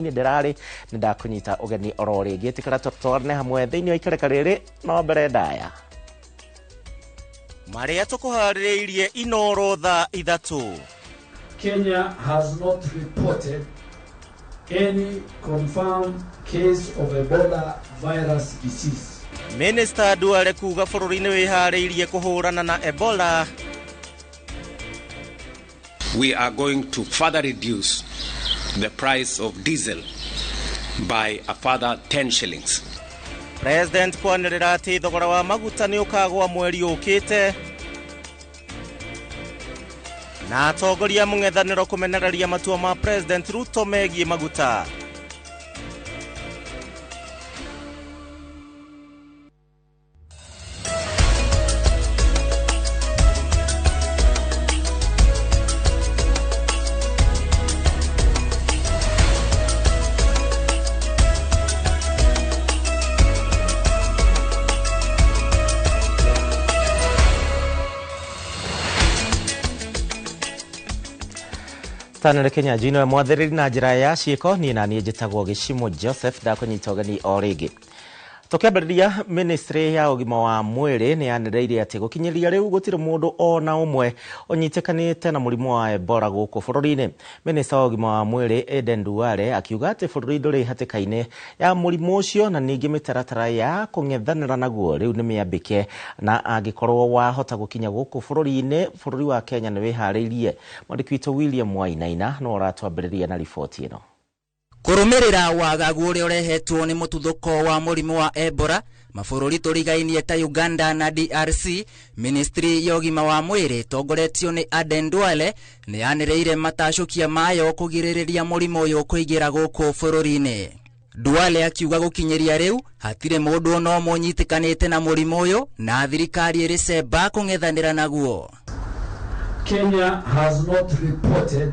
ni ndirari ndakunyita ugeni orori gitikara totwarne hamwe thiini wa ikereka riri no mbere ndaya maria tukuharirie inoro tha ithatu. Kenya has not reported any confirmed case of Ebola virus disease. Minister Duale kuga bururi ni wihariirie kuhurana na Ebola. We are going to further reduce the price of diesel by a further 10 shillings. President kwanirira ati thogora wa maguta ni ukagwa mweri ukite. Na atongoria mung'ethaniro kumenereria matua ma President Ruto megie maguta. Tanere Kenya jino mwathiriri na njira ya ciiko ni na nie njitagwo Gicimo Joseph ndakunyita ugeni o ringi. Tukiambiriria ministry ya ugima wa mwiri ni yanereire ati gukinyiria riu gutire mundu ona umwe onyitekanite na murimu wa Ebola guku bururi-ini. Minister wa ugima wa mwiri Aden Duale akiuga ati bururi nduri hatikaine ya murimu ucio na ningi mitaratara ya kung'ethanira naguo riu ni miambike na angikorwo wahota gukinya guku bururi-ini bururi wa Kenya ni wihariirie. Mwandiki witu William Wainaina no aratwambiriria na ripoti ino. Kurumirira wagagu uria urehetwo ni mututhuko wa murimu wa Ebola mabururi turigainie ta Uganda na DRC, ministry ya ugima wa mwiri tongoretio ni Aden Duale ni yanereire matashukia mayo kugiririria murimu uyu kuigira guku bururi-ini. Duale akiuga gukinyiria riu hatire mundu ona umwe nyitikanite na murimu uyu na thirikari iri cemba kung'ethanira naguo. Kenya has not reported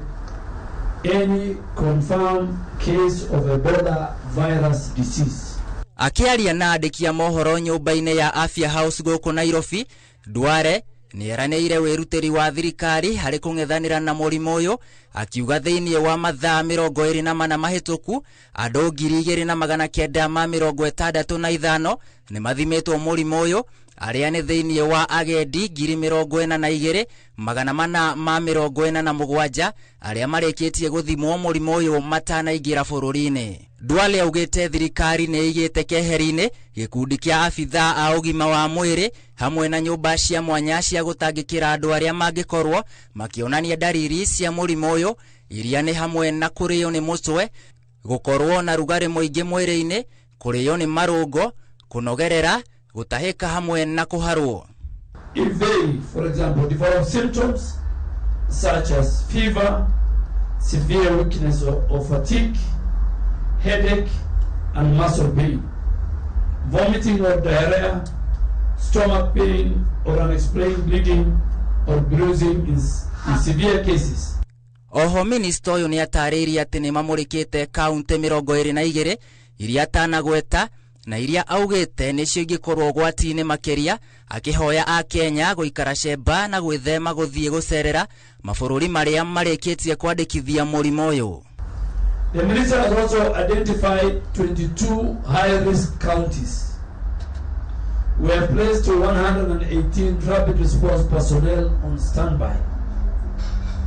any confirmed case of Ebola virus disease. Akiaria na andiki a mohoro nyumba-ini ya Afya House guku Nairobi, Duale ni eraneire wirutiri wa thirikari hari kung'ethanira na murimu uyu, akiuga thiini wa mathaa 24 mahituku andu 2,965 ni mathimitwo murimu uyu, aria ni thiini wa agendi 42,447 aria marikitie guthimwo murimu uyu matanaingira bururi-ini. Duale augite thirikari ni igite keheri-ini gikundi kia afitha a ugima wa mwiri hamwe na nyumba cia mwanya cia gutangikira andu aria mangikorwo makionania dariri cia murimu uyu, iria ni hamwe na kurio ni muswe, gukorwo na rugari muingi mwiri-ini, kurio ni marungo, kunogerera, gutahika hamwe na kuharwo. If they, for example, develop symptoms such as fever, severe weakness or fatigue, headache and muscle pain, vomiting or diarrhea, stomach pain or unexplained bleeding or bruising in severe cases. Oho minister uyu ni atariria ati ni mamurikite kaunti 22 iria atanagweta na iria augite nicio ingikorwo gwati-ini makiria, akihoya a Kenya guikara cemba na gwithema guthie gucerera mabururi maria marikitie kwandikithia murimu uyu. The minister has also identified 22 high-risk counties. We have placed 118 rapid response personnel on standby,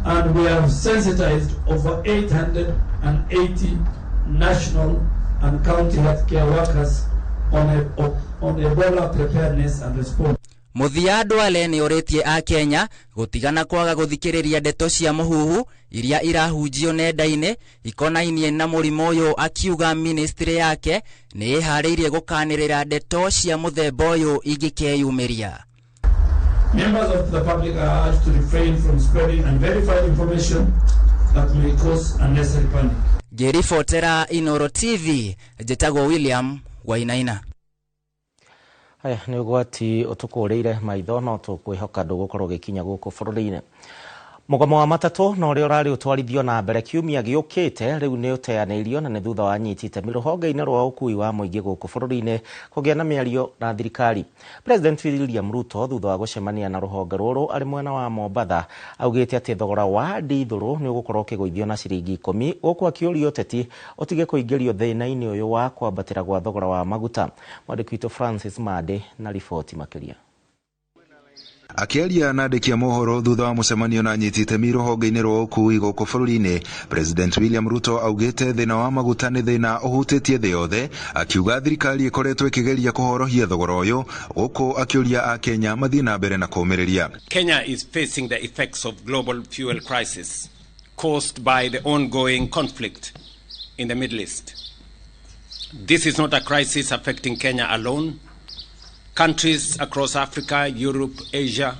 and we have sensitized over 880 national and county healthcare workers on Ebola preparedness and response. Muthia Duale ni oritie a Kenya gutigana kwaga guthikiriria ndeto cia muhuhu iria irahunjio nenda-ini ikonainie na murimu uyu, akiuga ministry yake ni ihariirie gukanirira ndeto cia muthemba uyu ingikeyumiria. Members of the public are urged to refrain from spreading unverified information that may cause unnecessary panic. Gerifotera Inoro TV, njitagwo William Wainaina. Haya ni ugwati utukureire maitho no tukwihoka ndugukorwo gikinya guku bururi-ini. Mugomo wa matatu no ri urari utwarithio na mbere kiumia giukite riu ni uteaneirio na ni thutha wa nyitite miruhonge-ini rwa ukui wa muingi guku bururi-ini kugia na miario na thirikari. President William Ruto thutha wa gucemania na ruhonge ruru ari mwena wa Mombatha augite ati thogora wa ndithuru ni ugukorwo ukiguithio na ciringi 10 guku akiuria uteti utige kuingirio thina-ini uyu wa kwambatira gwa thogora wa maguta. Mwandiki witu Francis Made na riboti makiria. Akiaria na andĩki a mohoro thutha wa mũcemanio na anyitite miruhonge-ini rwa ukui guku bururi-ini, President William Ruto augite thina wa maguta nĩ thina uhutitie thĩ yothe, akiuga thirikari ikoretwo ikigeria kuhorohia thogora uyu guku akiuria a Kenya mathie na mbere na kuumĩrĩria. Kenya is facing the effects of global fuel crisis caused by the ongoing conflict in the Middle East. This is not a crisis affecting Kenya alone. Countries across Africa, Europe, Asia,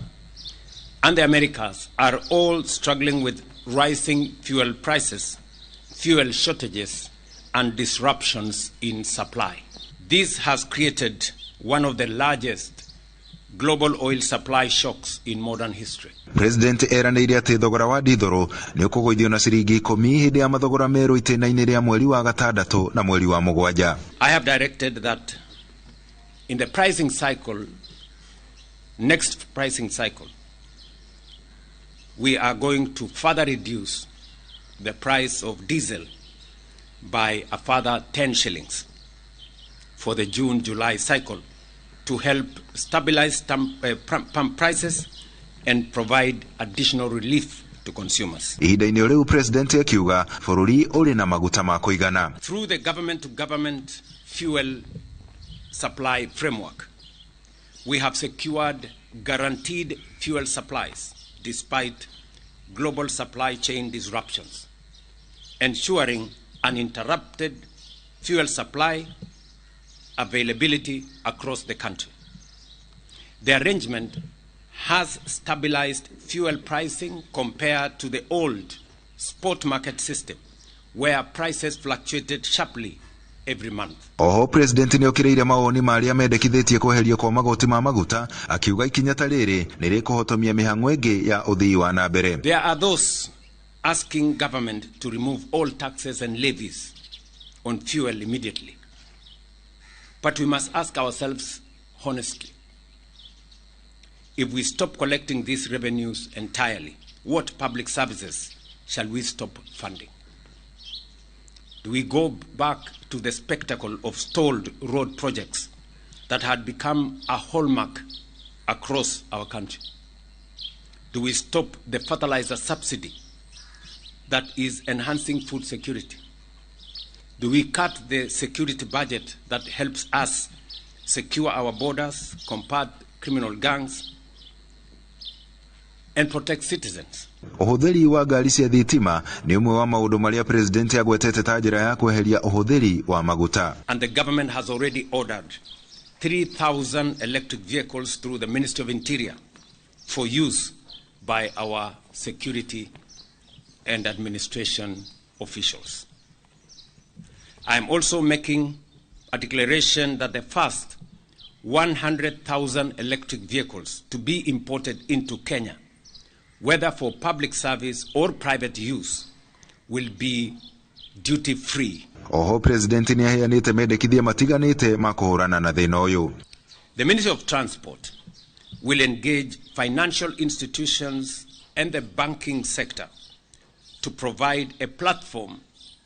and the Americas are all struggling with rising fuel prices, fuel shortages, and disruptions in supply. This has created one of the largest global oil supply shocks in modern history. President eranĩire ati thogora wa ndithũrũ nĩ ũkũgũithio na ciringi 10 hĩndĩ ya mathogora merũ itĩna-inĩ rĩa mweri wa gatandatũ na mweri wa mũgwanja. I have directed that in the pricing cycle, next pricing cycle, we are going to further reduce the price of diesel by a further 10 shillings for the June-July cycle to help stabilize pump prices and provide additional relief to consumers. Ihinda-inĩ rĩu President akiuga bũrũri ũrĩ na maguta ma kũigana. Through the government-to-government fuel supply framework, we have secured guaranteed fuel supplies despite global supply chain disruptions, ensuring uninterrupted fuel supply availability across the country. The arrangement has stabilized fuel pricing compared to the old spot market system, where prices fluctuated sharply every month. Oho President nĩ okireire mawoni marĩa mendekithĩtie kweherio kwa magoti ma maguta, akiuga ikinya ta rĩrĩ nĩ rĩkũhotomia mĩhang'o ĩngĩ ya ũthii wa na mbere. There are those asking government to remove all taxes and levies on fuel immediately. But we must ask ourselves honestly, if we stop collecting these revenues entirely, what public services shall we stop funding? Do we go back to the spectacle of stalled road projects that had become a hallmark across our country? Do we stop the fertilizer subsidy that is enhancing food security? Do we cut the security budget that helps us secure our borders, combat criminal gangs, and protect citizens? Ũhũthĩri wa ngari cia thitima nĩ ũmwe wa maũndũ marĩa President agwetete ta njĩra ya kweheria ũhũthĩri wa maguta. And the government has already ordered 3,000 electric vehicles through the Ministry of Interior for use by our security and administration officials. I am also making a declaration that the first 100,000 electric vehicles to be imported into Kenya, whether for public service or private use, will be duty-free. Oho President nĩ aheanĩte mendekithia matiganĩte ma kũhũrana na thĩna ũyũ. The Ministry of Transport will engage financial institutions and the banking sector to provide a platform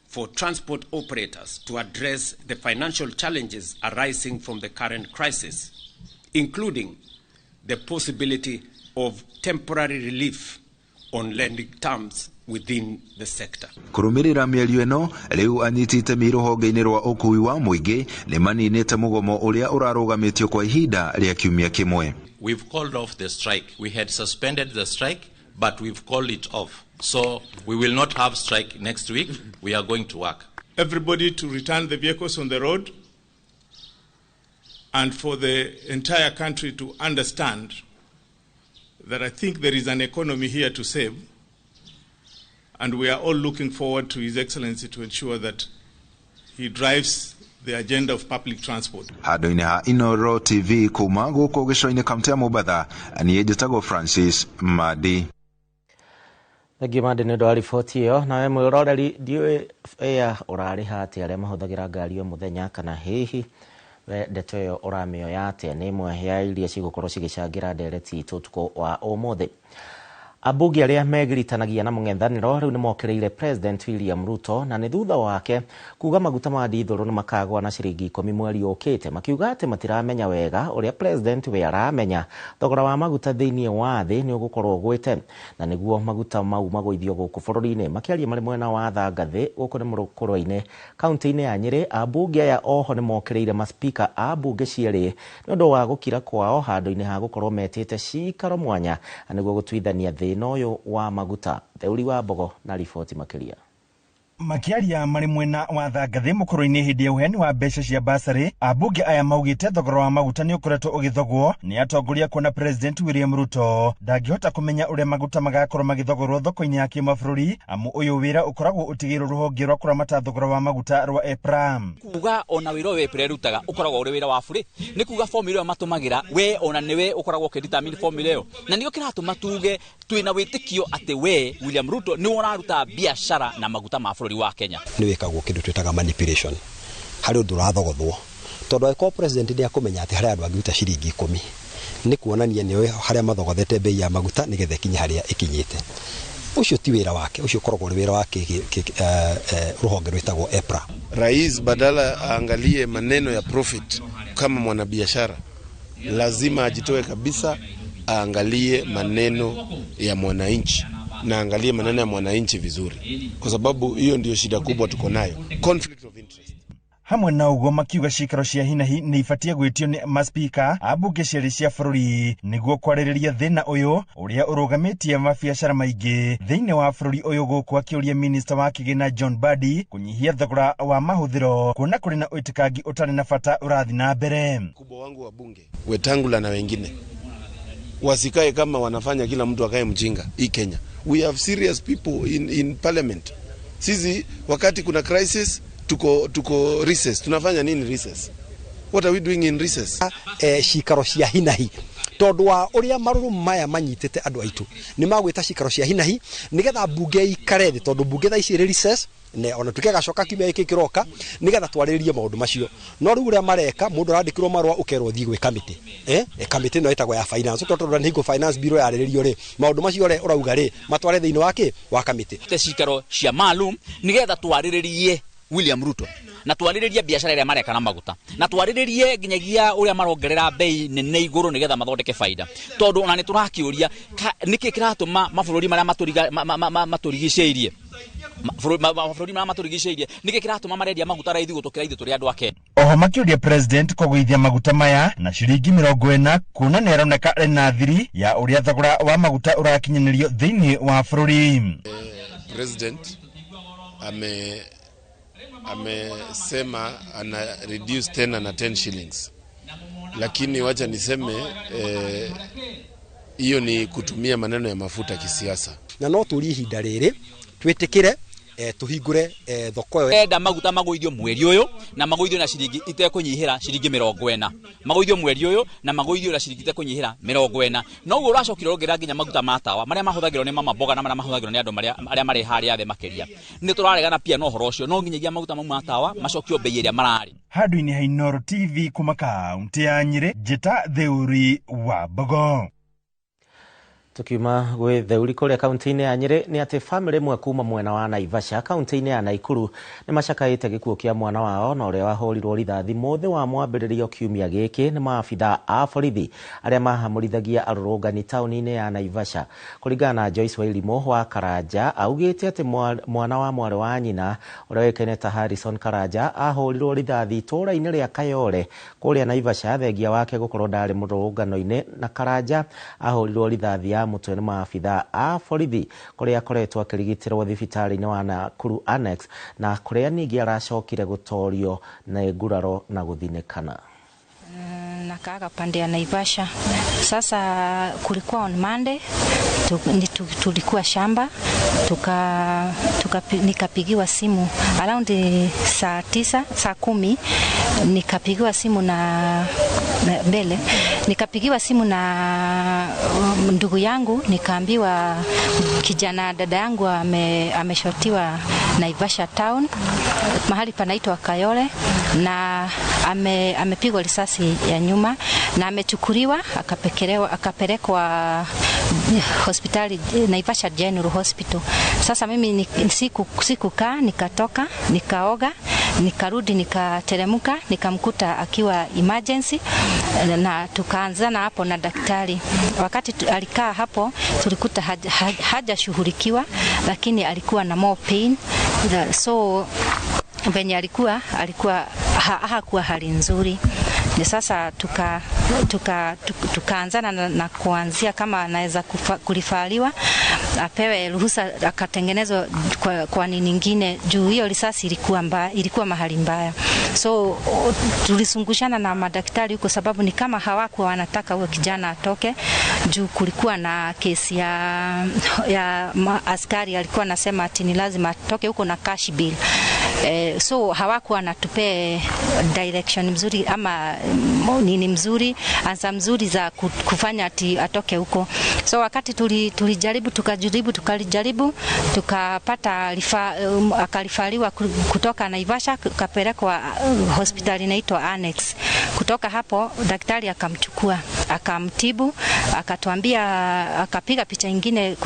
for transport operators to address the financial challenges arising from the current crisis, including the possibility of temporary relief on lending terms within the sector. Kũrũmĩrĩra mĩario ĩno, rĩu anyitite miruhonge-inĩ rwa ũkui wa mũingĩ nĩ maninĩte mũgomo ũrĩa ũrarũgamĩtio kwa ihinda rĩa kiumia kĩmwe. We've called off the strike. We had suspended the strike, but we've called it off. So we will not have strike next week. We are going to work. Everybody to return the vehicles on the road, and for the entire country to understand that I think there is an economy here to save, and we are all looking forward to His Excellency to ensure that he drives the agenda of public transport. Handũ-inĩ ha Inooro TV kuma gũkũ gĩcũa-inĩ kaunti ya Mombatha, niĩ njĩtagwo Francis Madi. Gimande nä ndwari riboti ä yo nawe mwä roreri ndiå å rarä ha atä arä a mahå thagä ra ngari o må thenya kana hihi ndeto ä yo å ramä oya atä nä imwe ya iria cigå korwo cigä cangä ra ndereti itå tukå wa å må thä. Ambunge arĩa megiritanagia na mũng'ethanĩro rĩu nĩ mokereire President William Ruto na nĩ thutha wake kuga maguta ma dithũrũ nĩ makagwa na ciringi 10 mweri ũkĩte, makiuga atĩ matiramenya wega ũrĩa President we aramenya thogora wa maguta thĩinĩ wa thĩ nĩ ũgũkorwo ũgwĩte na nĩguo maguta mau magũithio gũkũ bũrũri-inĩ. Makĩaria marĩ mwena wa Thangathĩ gũkũ nĩ mũkũrwa-inĩ kaunti-inĩ ya Nyĩrĩ, ambunge aya oho nĩ mokereire maspika a mbunge cierĩ nĩ ũndũ wa gũkira kwao handũ-inĩ ha gũkorwo metĩte cikaro mwanya nĩguo gũtuithania thĩ noyo wa maguta. Theuri wa Mbogo na riboti makiria. Makiaria marĩ mwena wa Thangathĩ mũkũrũ-inĩ hĩndĩ ya ũheani wa mbeca cia basarĩ, ambunge aya maugĩte thogora wa maguta nĩ ũkoretwo ũgĩthogwo nĩ atongoria kuona President William Ruto ndangĩhota kũmenya ũrĩa maguta magakorwo magĩthogorwo thoko-inĩ ya kĩmabũrũri, amu ũyũ wĩra ũkoragwo ũtigĩirwo rũhonge rwa kũramata thogora wa maguta rwa EPRA. Kuga ona wĩra ũyũ EPRA ĩrutaga ũkoragwo ũrĩ wĩra wa bũrĩ, nĩ kuga formula ĩyo matũmagĩra we ona nĩwe ũkoragwo ũkĩdetermine formula ĩyo, na nĩyo kĩratũma tuge twĩna wĩtĩkio atĩ we William Ruto nĩ ũraruta biacara na maguta ma bũrũri wa Kenya. Nĩ wĩkagwo kĩndũ twĩtaga manipulation harĩ ũndũ ũrathogothwo, tondũ angĩkorwo president nĩ akũmenya atĩ harĩa andũ angĩruta ciringi 10 nĩ kuonania nĩwe harĩa mathogothete bei ya maguta nĩgetha ikinye harĩa ikinyĩte. Ucio ti wĩra wake, ucio ũkoragwo nĩ wĩra wake rũhonge rwĩtagwo EPRA. Rais badala aangalie maneno ya profit kama mwanabiashara, lazima ajitoe kabisa, aangalie maneno ya mwananchi na angalie maneno ya mwananchi vizuri, kwa sababu hiyo ndio shida kubwa tuko nayo, conflict of interest. Hamwe na ũguo makiuga cikaro cia hinahi nĩ ibatie gwĩtio nĩ maspika a mbunge cierĩ cia bũrũri nĩguo kwarĩrĩria thĩna ũyũ ũrĩa ũrũgamĩtie mabiacara maingĩ thĩinĩ wa bũrũri ũyũ, gũkũ akĩũria minista wa kĩgĩna John Mbadi kũnyihia thogora wa mahũthĩro kuona kũrĩ na ũitikangi ũtarĩ na bata ũrathi na mbere. Mkubwa wangu wa bunge Wetangula na wengine wasikae kama wanafanya kila mtu akae mjinga hii Kenya. We have serious people in parliament. Sisi wakati kuna crisis tuko recess. Tunafanya nini recess? What are we doing in recess? Cikaro cia hinahi tondũ wa ũrĩa marũrũ maya manyitĩte andũ aitũ nĩ magwĩta cikaro cia hinahi nĩgetha mbunge ikare thĩ, tondũ mbunge thaa ici recess ne ona tukĩgacoka kiumia gĩkĩ kĩroka nĩgetha twarĩrĩrie maũndũ macio. No rĩu ũrĩa mareka mũndũ arandĩkĩrwo marũa ũkerwo thiĩ gwĩ kamĩtĩ, kamĩtĩ ĩno ĩtagwo ya finance, tondũ nĩ hingo finance bureau yarĩrĩrio rĩ maũndũ macio ũrauga rĩ matware thĩinĩ wa kamĩtĩ. Cikaro cia maalum nĩgetha twarĩrĩrie William Ruto na twarĩrĩrie biacara ĩrĩa mareka na maguta na twarĩrĩrie nginyagia ũrĩa marongerera bei nene igũrũ nĩgetha mathondeke faida, tondũ ona nĩ tũrakĩũria nĩkĩ kĩratũma mabũrũri marĩa matũrigicĩirie nĩkĩ kĩratũma marendia maguta raithi gũtũkĩra ithuĩ tũrĩ andũ a Kenya. Oho makĩũria president kũgũithia maguta maya na ciringi 40 kuona nĩ aroneka arĩ na thiri ya ũrĩa thogora wa maguta ũrakinyanĩrio thĩinĩ wa bũrũri. President amesema ana reduce tena na 10 shillings, lakini wacha niseme hiyo ni kutumia maneno ya mafuta kisiasa, na no tũri ihinda rĩrĩ twĩtĩkĩre tuhingũre thoko ĩyo. Enda maguta magũithio mweri ũyũ na magũithio na ciringi itekũnyihĩra ciringi 40, magũithio mweri ũyũ na magũithio na ciringi itekũnyihĩra 40. No ũguo ũracokire ũrongerera nginya maguta ma tawa marĩa mahũthagĩrwo nĩ mama mboga na marĩa mahũthagĩrwo nĩ andũ arĩa marĩ harĩa thĩ makĩria. Nĩ tũraregana pia no ũhoro ũcio, no nginyagia maguta mau ma tawa macokio bei ĩrĩa mararĩ. Handũ-inĩ ha Inooro TV kuma kaunti ya Nyĩrĩ, njĩta Theuri wa Mbogo. Tukiuma gwĩ Theuri kũrĩa kaunti-inĩ ya Nyĩrĩ nĩ atĩ bamĩrĩ ĩmwe kuma mwena wa Naivasha kaunti-inĩ ya Naikuru nĩ macakaĩte gĩkuũ kĩa mwana wao na ũrĩa wahũrirwo rithathi mũthĩ wa mwambĩrĩrio kiumia gĩkĩ nĩ maabithaa a borithi arĩa mahamũrithagia arũrũngani taũni-inĩ ya Naivasha. Kũringana na Joyce Wairimu wa Karanja, augĩte atĩ mwana wa mwarĩ wa nyina ũrĩa wĩkaine ta Harrison Karanja ahũrirwo rithathi itũũra-inĩ rĩa Kayole kũrĩa Naivasha thengia wake gũkorwo ndarĩ mũrũrũngano-inĩ, na Karanja ahũrirwo rithathi ya mũtwe nĩ maabithaa a borithi kũrĩa akoretwo akĩrigitĩrwo thibitarĩ-inĩ wa Nakuru Annex na kũrĩa ningĩ aracokire gũtorio na nguraro na gũthinĩkana. anakaaga pande ya Naivasha. Sasa kulikuwa on Monday, tulikuwa shamba, nikapigiwa simu around saa 10, nikapigiwa simu na mbele, nikapigiwa simu na ndugu yangu, nikaambiwa kijana dada yangu ameshotiwa Naivasha town, mahali panaitwa Kayole, na amepigwa risasi ya nyuma na amechukuliwa akapelekwa hospitali Naivasha General Hospital. Sasa mimi sikukaa, nikatoka, nikaoga, nikarudi, nikateremka, nikamkuta akiwa emergency, na tukaanzana hapo na daktari. Wakati alikaa hapo tulikuta hajashughulikiwa, lakini alikuwa na more pain, so venye alikuwa hakuwa hali nzuri. Ni sasa tukaanzana na kuanzia kama anaweza kulifaliwa, apewe ruhusa akatengenezwa kwa nini nyingine, juu hiyo risasi ilikuwa mahali mbaya. So tulisungushana na madaktari huko, sababu ni kama hawakuwa wanataka huyo kijana atoke, juu kulikuwa na kesi ya askari alikuwa anasema ati ni lazima atoke huko na cash bill. So hawakuwa wanatupe direction mzuri ama nini mzuri, ansa mzuri za kufanya ati atoke huko. So wakati tulijaribu tukapata akalifaliwa kutoka Naivasha, kapelekwa hospitali inaitwa Annex. Kutoka hapo daktari akamchukua, akamtibu, akatuambia, akapiga picha nyingine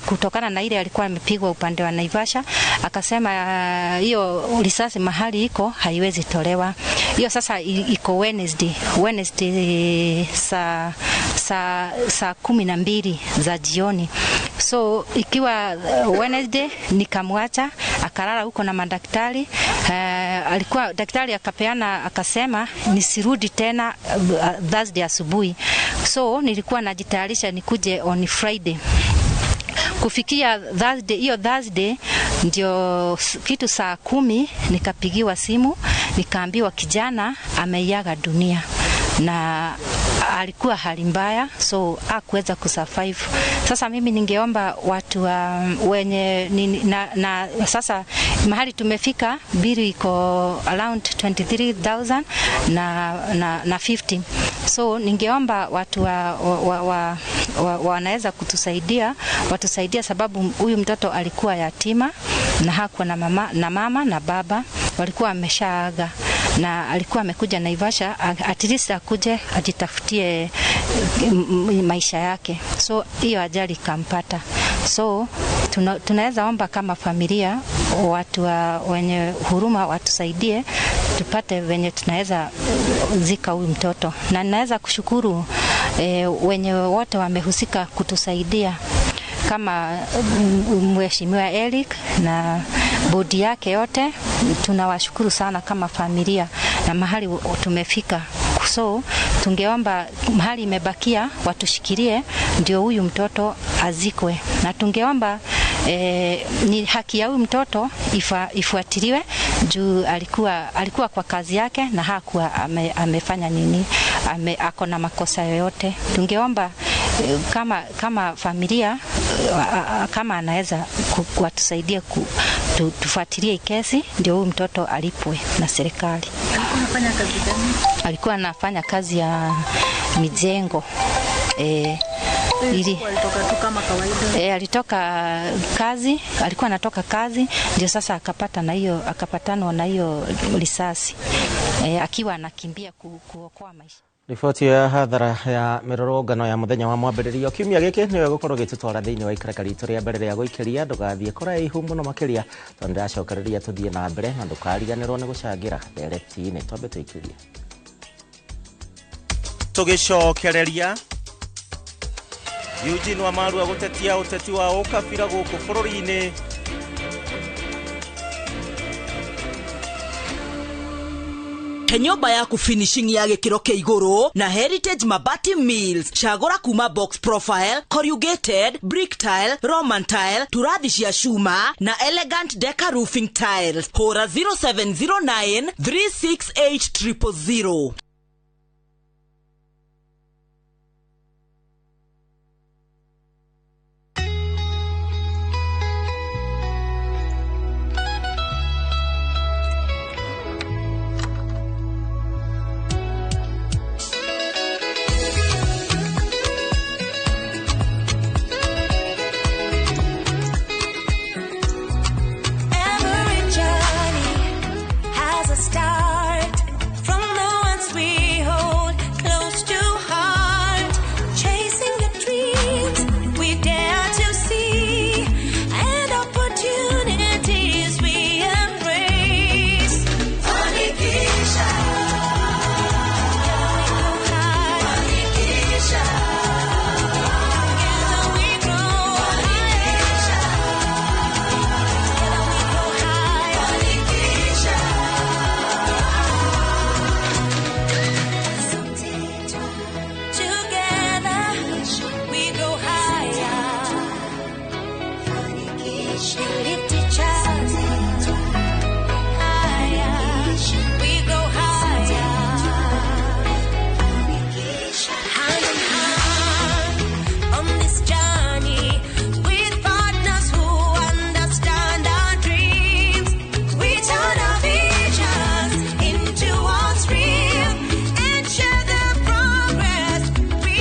kutokana na ile alikuwa amepigwa upande wa Naivasha, akasema hiyo risasi mahali iko haiwezi tolewa. Hiyo sasa iko Wednesday saa 12 za jioni. So ikiwa Wednesday nikamwacha akalala huko na madaktari. Daktari akapeana, akasema nisirudi tena Thursday asubuhi. So nilikuwa najitayarisha nikuje on Friday. Kufikia Thursday ndio kitu saa 10 nikapigiwa simu, nikaambiwa kijana ameiaga dunia na alikuwa hali mbaya, so hakuweza kusurvive. Sasa mimi ningeomba watu wenye na sasa mahali tumefika bili iko around 23,000 na 50. So ningeomba watu wanaweza watusaidia, sababu huyu mtoto alikuwa yatima na hakuwa na mama na baba walikuwa wameshaaga, na alikuwa amekuja Naivasha at least akuje ajitafutie maisha yake. So hiyo ajali kampata. So tunaweza omba kama familia, watu wenye huruma watusaidie tupate venye tunaweza zika huyu mtoto, na ninaweza kushukuru wenye wote wamehusika kutusaidia kama Mheshimiwa Eric na bodi yake yote. Tunawashukuru sana kama familia na mahali tumefika. So tungeomba mahali imebakia watushikilie ndio huyu mtoto azikwe, na tungeomba ni haki ya huyu mtoto ifuatiliwe, juu alikuwa kwa kazi yake na hakuwa amefanya nini, ako na makosa yoyote. Tungeomba kama familia kama anaweza kutusaidia tufuatilie kesi ndio huyu mtoto alipwe na serikali. Alikuwa anafanya kazi gani? Alikuwa anafanya kazi ya mijengo. Alitoka tu kama kawaida. Alikuwa anatoka kazi ndio sasa akapatana na hiyo risasi. Akiwa anakimbia kuokoa maisha. Riboti ya hadhara ya mirorongano ya muthenya wa mwambĩrĩrio kiumia gĩkĩ nĩwe gũkorwo gĩtũtwara thĩinĩ wa ikaraka ritũ rĩa mbere rĩa gũikĩria. Ndũgathiĩ kũraihu mũno makĩria, tondũ ndĩracokereria tũthiĩ na mbere na ndũkariganĩrwo nĩ gũcangĩra ndereti-inĩ. Twambe tũikĩrie tũgĩcokereria. Eugene Wamalwa gũtetia ũteti wa ũkabira gũkũ bũrũri-inĩ. Nyumba yaku finishing ya gĩkĩro kĩa igũrũ na Heritage Mabati Mills. Cagũra kuma box profile, corrugated, brick tile, Roman tile, turathi cia cuma na elegant decker roofing tiles. Hũra 0709 368 000. start. From the ones we hold close to heart, chasing the dreams we dare to see, and opportunities we embrace. Fanikisha, fanikisha. Together we grow higher. Together we grow higher. Fanikisha. Together we go higher. Lift each other higher. We go higher. Hand in hand on this journey with partners who understand our dreams. We turn our visions into what's real and share the progress we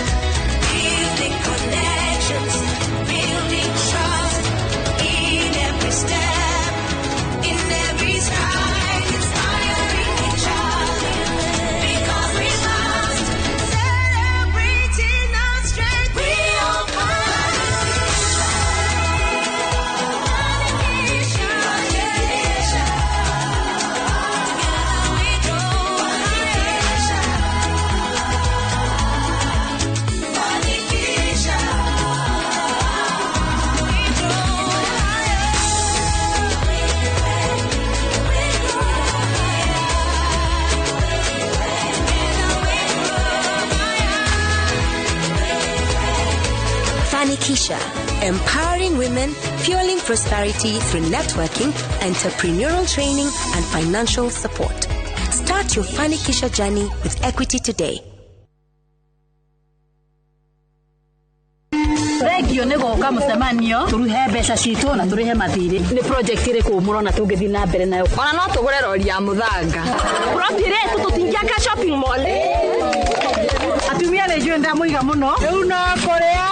building connections, building trust in every step, in every stride, inspiring each other. Because we must celebrating our strength. We all Fanikisha, empowering women, fueling prosperity through networking, entrepreneurial training, and financial support. Start your Fanikisha journey with Equity today. Thengio nĩ gũka mũcemanio tũruhe mbeca citũ na tũrĩhe mathirĩ nĩ project ĩrĩkũ mũrona tũngĩthiĩ na mbere nayo ona no tũgũre rori ya mũthanga profire tũtingĩaka shopping mall atumia nĩ njũĩ ndamũiga mũno rĩu no kũrĩa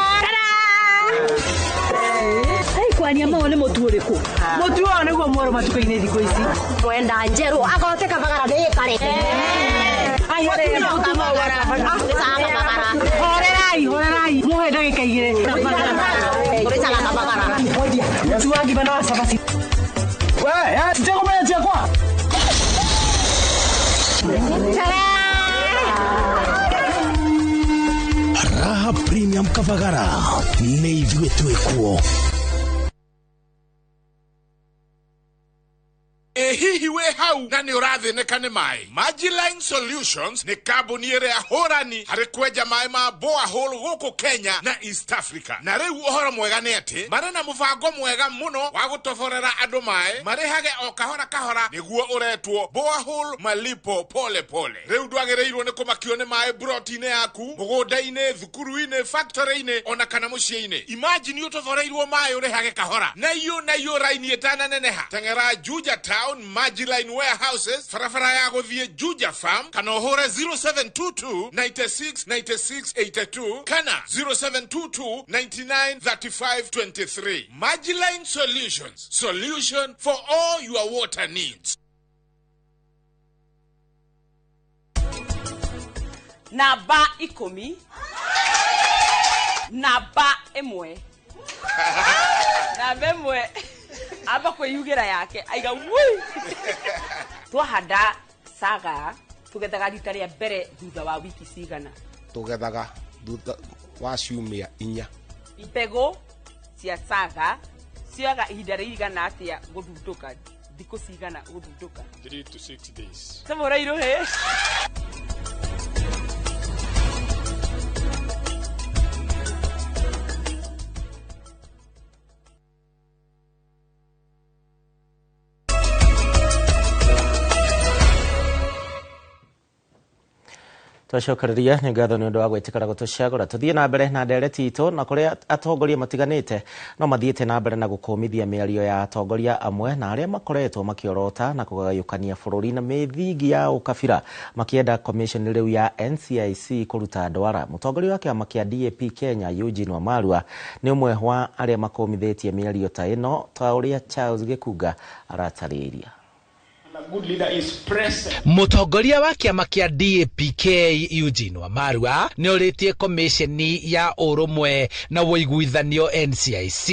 kwania mao nĩ mũtu ũrĩkũ mũtu ũyũ nĩguo mwerũ matuka-inĩ thikũ ici mwenda njerũ agote kabagara nĩ kare horerai muhe ndagĩka igĩrĩ mũtu wa ngima na wa cabaci njekumenya kwa Raha Premium Kavagara nĩ ithuĩ twĩkuo. Hihi we hau na nĩ ũrathĩnĩka nĩ maĩ. Magiline Solutions nĩ kambuni ĩrĩa hũrani harĩ kwenja maĩ ma borehole gũkũ Kenya na East Africa. Na rĩu ũhoro mwega nĩ atĩ marĩ na mũbango mwega mũno wa gũtoborera andũ maĩ marĩhage o kahora kahora nĩguo ũretwo borehole malipo pole pole. Rĩu ndwagĩrĩirwo nĩ kũmakio nĩ maĩ broti-inĩ yaku, mũgũnda-inĩ, thukuru-inĩ, factory-inĩ ona kana mũciĩ-inĩ. Imagine ũtoboreirwo maĩ ũrĩhage kahora. Na iyo raini ĩtananeneha. Teng'era Juja Town Magiline Warehouses, farafara ya gũthiĩ Juja Farm, kana ũhũre 0722 96 96 82 kana 0722 99 35 23. Magiline Solutions, solution for all your water needs. Namba 10 namba 1 namba 1 aba kwĩyugĩra yake aiga wui twahanda saga tugethaga rita rĩa mbere thutha wa wiki cigana tugethaga thutha wa ciumia 4 mbegũ cia saga cioyaga ihinda rĩigana atĩa gũthundũka thikũ cigana gũthundũka 3 to 6 days tũmũrairũ he Twacokereria nĩ ngatho nĩ ũndũ wa gwĩtĩkĩra gũtũcagũra tũthiĩ na mbere na ndereti itũ na kũrĩa atongoria matiganĩte no mathiĩte na mbere na gũkũmithia mĩario ya atongoria amwe na arĩa makoretwo makiorota na kũgayũkania bũrũri na mĩthingi ya ũkabira makĩenda commission rĩu ya NCIC kũruta ndwara. Mũtongoria wa kĩama kĩa DAP Kenya Eugene Wamalwa nĩ ũmwe wa arĩa makũmithĩtie mĩario ta ĩno ta ũrĩa Charles Gĩkunga aratarĩria. Mũtongoria wa kĩama kĩa DAP Eugene Wamalwa nĩ orĩtie komisheni ya ũrũmwe na ũiguithanio NCIC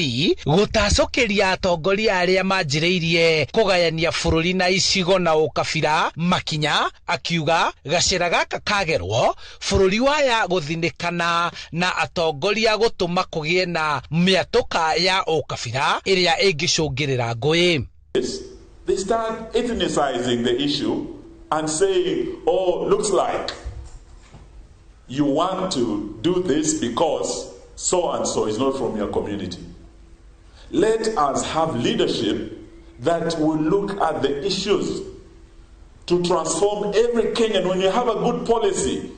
gũtacũkĩria atongoria arĩa manjĩrĩirie kũgayania bũrũri na icigo na ũkabira makinya, akiuga gacĩra gaka kagerwo bũrũri waya gũthinĩkana na atongoria gũtũma kũgĩe na mĩatũka ya ũkabira ĩrĩa ĩngĩcũngĩrĩra ngũĩ. They start ethnicizing the issue and saying, oh, looks like you want to do this because so-and-so is not from your community. Let us have leadership that will look at the issues to transform every Kenyan. When you have a good policy,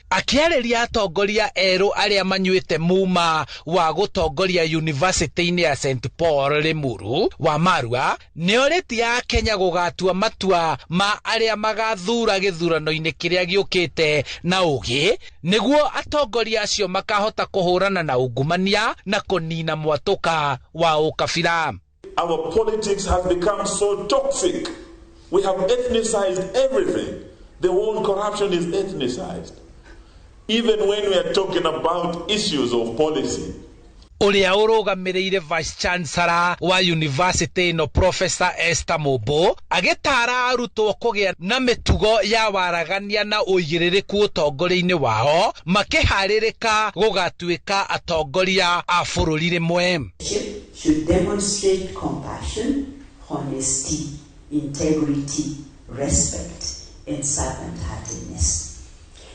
akiarĩria atongoria erũ arĩa manyuĩte muma wa gũtongoria university-inĩ ya St Paul Limuru, Wamalwa nĩ orĩtie Kenya gũgatua matua ma arĩa magathura gĩthurano-inĩ kĩrĩa gĩũkĩte na ũgĩ nĩguo atongoria acio makahota kũhũrana na ungumania na kũnina mwatũka wa ũkabira. Our politics has become so toxic. We have ethnicized everything. The whole corruption is ethnicized. Even when we are talking about issues of policy. Uria ũrũgamĩrĩire Vice Chancellor wa university no Professor Esther Mobo agĩtara arutwo kũgĩa na mĩtugo ya waragania na ũigĩrĩrĩku ũtongoria-inĩ wao makĩharĩrĩka gũgatuĩka atongoria a bũrũri rĩmwe. Should demonstrate compassion, honesty, integrity, respect, and servant-heartedness.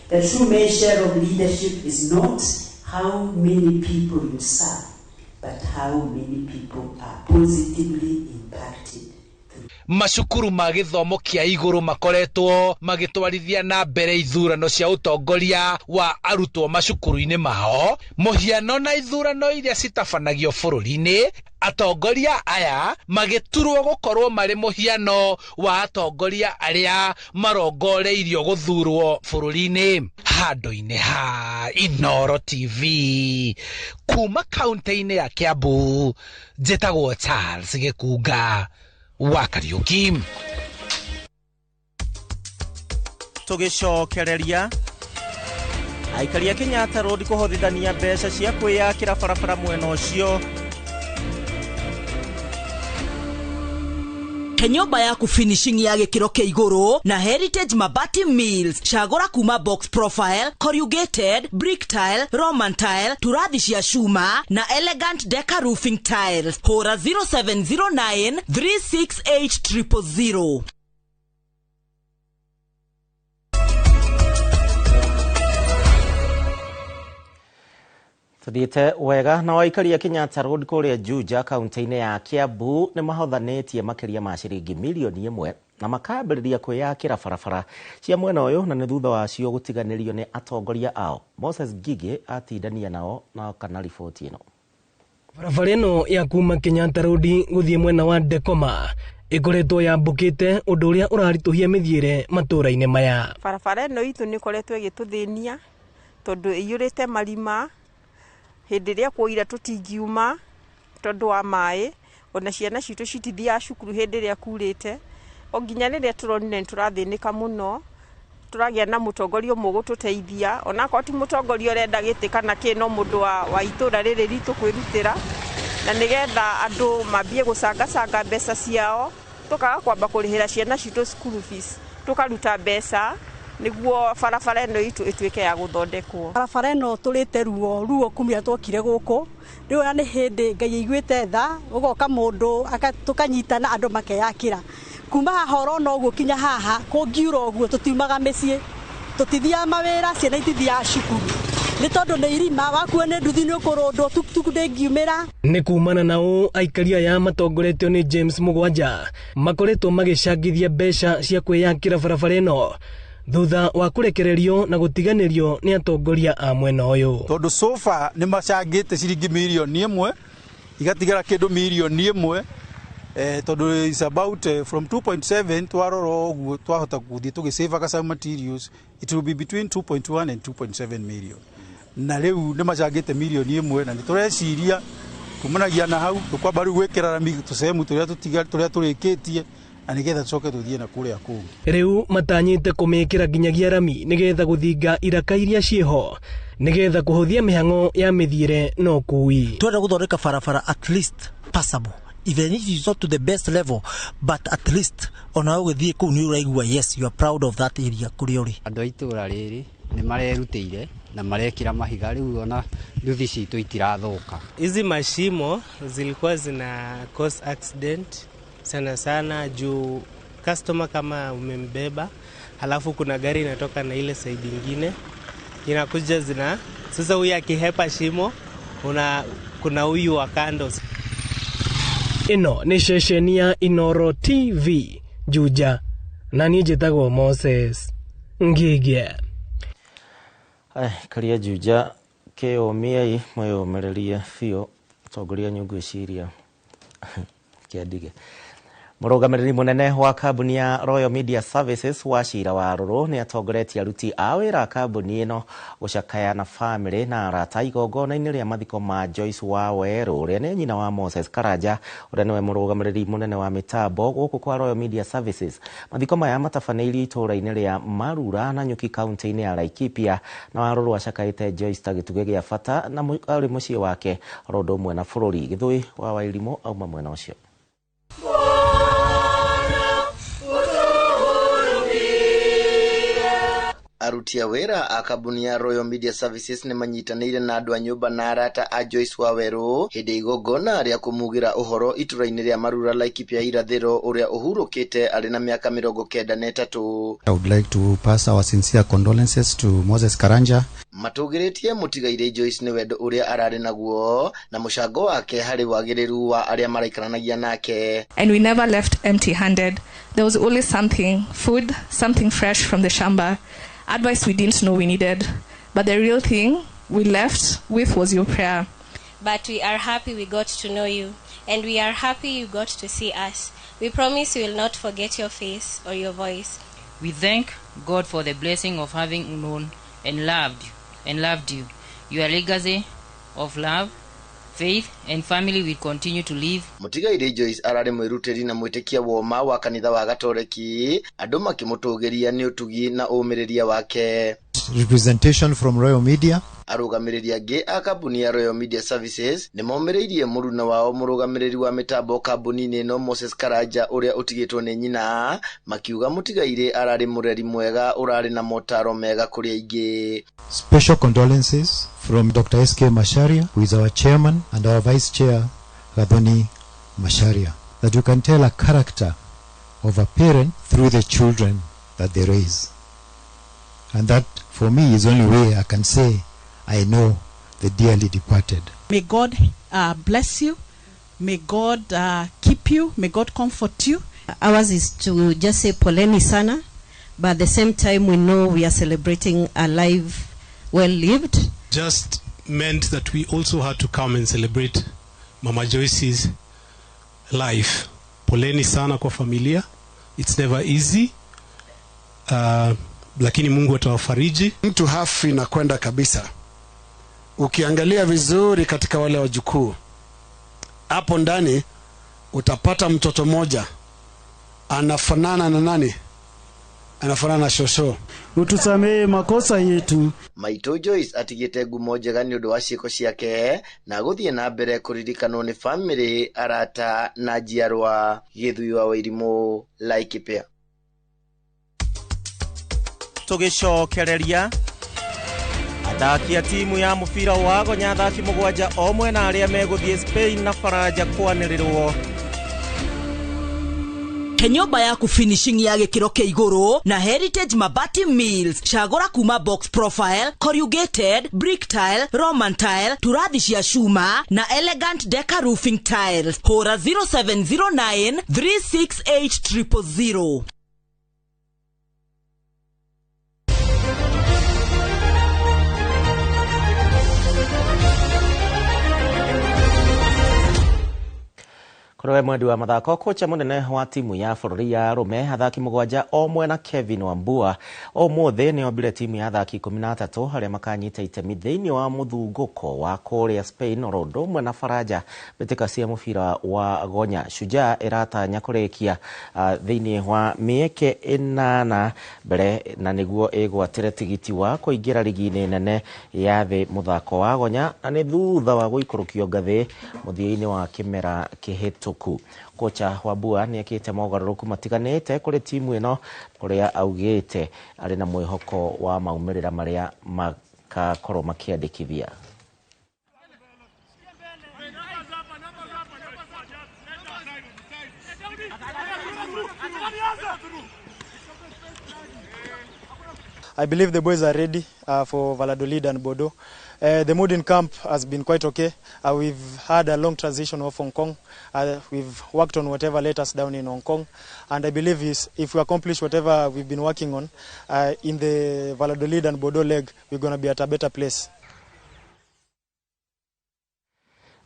The true measure of leadership is not how many people you serve, but how many people are positively impacted. Macukuru ma gĩthomo kĩa igũrũ makoretwo magĩtwarithia na mbere ithurano cia ũtongoria wa arutwo macukuru-inĩ mao, mũhiano na ithurano iria citabanagio bũrũri-inĩ. Atongoria aya magĩturwo gũkorwo marĩ mũhiano wa atongoria arĩa marongoreirio gũthurwo bũrũri-inĩ. Handũ-inĩ ha Inooro TV kuma kaunti-inĩ ya Kiambu, njĩtagwo Charles Gĩkunga wa Kariuki. Tũgĩcokereria aikari a Kenyatta Road kũhotithania mbeca cia kwĩyakĩra barabara mwena ũcio. Nyũmba yaku finishing ya gĩkĩro kĩa igũrũ na Heritage Mabati Mills. Cagũra kuma box profile, corrugated, brick tile, Roman tile, turathi cia cuma na elegant deca roofing tiles. Hũra 0709 368 000. Tuthiĩte wega na aikari a Kenyatta Road kũrĩa Juja kaunti-inĩ ya Kiambu nĩ mahothanĩtie makĩria ma ciringi milioni 1 na makambĩrĩria kwĩyakĩra barabara cia mwena ũyũ na nĩ thutha wacio gũtiganĩrio nĩ atongoria ao. Moses Gigi atindania nao na kana riboti ĩno. Barabara ĩno ya kuma Kenyatta Road gũthiĩ mwena wa Dekoma ĩkoretwo yambũkĩte ũndũ ũrĩa ũraritũhia mĩthiĩre matũũra-inĩ maya. Barabara ĩno itũ nĩ ĩkoretwo ĩgĩtũthĩnia tondũ ĩiyũrĩte marima. Hĩndĩ ĩrĩa kuoira tũtingiuma tondũ wa maĩ, ona ciana citũ citithiaga cukuru hĩndĩ ĩrĩa kurĩte. O nginya rĩrĩa tũronire nĩ tũrathĩnĩka mũno, tũragĩa na mũtongoria ũmwe gũtũteithia. Ona akorwo ti mũtongoria ũrenda gĩtĩ kana kĩ, no mũndũ wa itũũra rĩrĩ ritũ kwĩrutĩra, na nĩgetha andũ mambie gũcangacanga mbeca ciao, tũkaga kwamba kũrĩhĩra ciana citũ school fees, tũkaruta mbeca niguo barabara ĩno itũ ĩtuĩke ya gũthondekwo. Barabara ĩno tũrĩte ruo kumia twokire gũkũ, rĩu nĩ hĩndĩ Ngai aiguĩte tha, ũgoka mũndũ tũkanyitana andũ makeyakĩra. Kuma haha ũrona ũguo kinya haha kũngiura ũguo tũtiumaga mĩciĩ, tũtithiaga mawĩra, ciana itithiaga cukuru nĩ tondũ nĩ irima, wakuo nĩ nduthi nĩ ũkũrũndwo tukutuku ndĩngiumĩra. Nĩ kumana nao aikari aya matongoretio nĩ James Mugwanja makoretwo magĩcangithia mbeca cia kwĩyakĩra barabara ĩno thutha wa kurekererio na gutiganirio ni atongoria a mwena uyu. Tondu sofa ni macangite ciringi milioni 1 igatigara kindu milioni 1 tondu is about from 2.7 twaroro uguo twahota guthie tugisave aka materials, it will be between 2.1 and 2.7 million. Na riu ni macangite milioni 1 na nitureciria kumanagia na hau tukwamba riu gwikira rami tusemu turia turikitie anigetha tucoke tuthie na kuria kungi. Riu matanyite kumikira ginyagia rami nigetha guthinga iraka iria cieho nigetha kuhuthia mihango ya mithiire no kui. Twenda guthondeka barabara at least passable, even if it's not to the best level, but at least ona ugithie ku ni uraigua yes you are proud of that area kuri uri. Andu aitura riri ni marerutire na marekira mahiga riu ona nduthi citu itirathuka. Hizi mashimo zilikuwa zina cause accident sana sana juu customer kama umembeba halafu kuna gari inatoka na ile side nyingine inakuja zina sasa huyu akihepa shimo kuna huyu wa kando. Ino ni shesheni ya Inoro TV Juja na niĩ njĩtagwo Moses Ngige. Karia Juja kĩũmĩai mwĩyũmĩrĩrie biũ tongoria nyũngũ iciria kĩandige. Mũrũgamĩrĩri mũnene wa kambuni ya Royal Media Services Wachira Warũrũ nĩ atongoretie aruti a wĩra kambuni ĩno gũcakaya na family na arata igongona-inĩ rĩa mathiko ma Joyce Waweru ũrĩa nĩ nyina wa Moses Karanja ũrĩa nĩwe mũrũgamĩrĩri mũnene wa mĩtambo gũkũ kwa Royal Media Services. Mathiko maya matabanĩirio itũũra-inĩ rĩa Marura na Nyuki kaunti-inĩ ya Laikipia na Warũrũ acakaĩte Joyce ta gĩtugĩ gĩa bata na arĩ mũciĩ wake oro ũndũ ũmwe na bũrũri. Gĩthũi wa Wairimũ auma mwena ũcio. Aruti a wĩra a kambuni ya Royal Media Services nĩ manyitanĩire na andũ a nyũmba na arata a Joyce Waweru hĩndĩ igongona rĩa kũmugĩra ũhoro itũra-inĩ rĩa Marura Laikipia irathĩro ũrĩa ũhurũkĩte arĩ na mĩaka 93. I would like to pass our sincere condolences to Moses Karanja. Matũgĩrĩtie mũtigaire Joyce nĩ wendo ũrĩa ararĩ naguo na mũcango wake harĩ wagĩrĩru wa arĩa maraikaranagia nake. And we never left empty-handed. There was always something, food, something fresh from the shamba. Advice we didn't know we needed, but the real thing we left with was your prayer. But we are happy we got to know you, and we are happy you got to see us. We promise we will not forget your face or your voice. We thank God for the blessing of having known and loved you. Your legacy of love, faith and family will continue to live. Mũtigaire Joyce ararĩ mwĩrutĩri na mwĩtĩkia woma wa kanitha wa Gatoreki, andũ makĩmũtũgĩria nĩ ũtugi na ũmĩrĩria wake. Representation from Royal Media. Arũgamĩrĩri angĩ a kambuni ya Royal Media Services nĩ maumĩrĩirie mũruna wao mũrũgamĩrĩri wa mĩtambo kambuni-inĩ ĩno Moses Karanja ũrĩa ũtigĩtwo nĩ nyina, makiuga mũtigaire ararĩ mũreri mwega ũrarĩ na motaro mega kũrĩ aingĩ. Special condolences from Dr. S.K. Masharia, who is our chairman, and our vice chair, Gathoni Masharia, that you can tell a character of a parent through the children that they raise. And that, for me, is the only way I can say I know the dearly departed. May God bless you. May God keep you. May God comfort you. Ours is to just say poleni sana, but at the same time we know we are celebrating a life well lived. Just meant that we also had to come and celebrate Mama Joyce's life. Poleni sana kwa familia. It's never easy. Lakini Mungu atawafariji. Mtu hafi inakwenda kabisa. Ukiangalia vizuri katika wale wajukuu, hapo ndani utapata mtoto moja anafanana na nani? Anafanana na shosho. Utusamee makosa yetu. Maitũ Joyce atigĩte ngumo njega nĩ ũndũ wa ciĩko ciake na gũthiĩ na mbere kũririkanwo nĩ family, arata na njiarwa. Gĩthui wa Wairimũ, Laikipia. Tũgĩcokereria athaki a timu ya mũbira wa gonya athaki mũgwanja o mwena arĩa megũthiĩ Spain na Faranja kwanĩrĩrwo. Nyũmba yaku finishing ya gĩkĩro kĩa igũrũ na Heritage Mabati Mills. Cagũra kuma box profile, corrugated, brick tile, Roman tile, turathi cia cuma na elegant Deca roofing tiles. Hũra 0709 368 000. Kũrĩ mwendi wa mathako, kocha mũnene wa timu ya bũrũri ya arũme athaki mũgwanja o mwena Kevin Wambua ũmũthĩ nĩ ombire timu ya athaki 13 arĩa makanyita itemi thĩinĩ wa mũthungũko wa kũrĩa Spain oro ũndũ ũmwe na Faranja mbĩtĩka cia mũbira wa gonya. Shujaa ĩratanya kũrĩkia thĩinĩ wa mĩeke 8 mbere na nĩguo ĩgwatĩre tigiti wa kũingĩra ligi-inĩ nene ya thĩ mũthako wa gonya, na nĩ thutha wa gũikũrũkio ngathĩ mũthia-inĩ wa kĩmera kĩhĩtũku. Kocha Wambua nĩ ekĩte mogarũrũku matiganĩte kũrĩ timu ĩno, kũrĩa augĩte arĩ na mwĩhoko wa maumĩrĩra marĩa makakorwo makĩandĩkithia. I believe the boys are ready for Valladolid and Bordeaux. The mood in camp has been quite okay. We've had a long transition of Hong Kong. We've worked on whatever let us down in Hong Kong. And I believe if we accomplish whatever we've been working on, in the Valladolid and Bordeaux leg, we're going to be at a better place.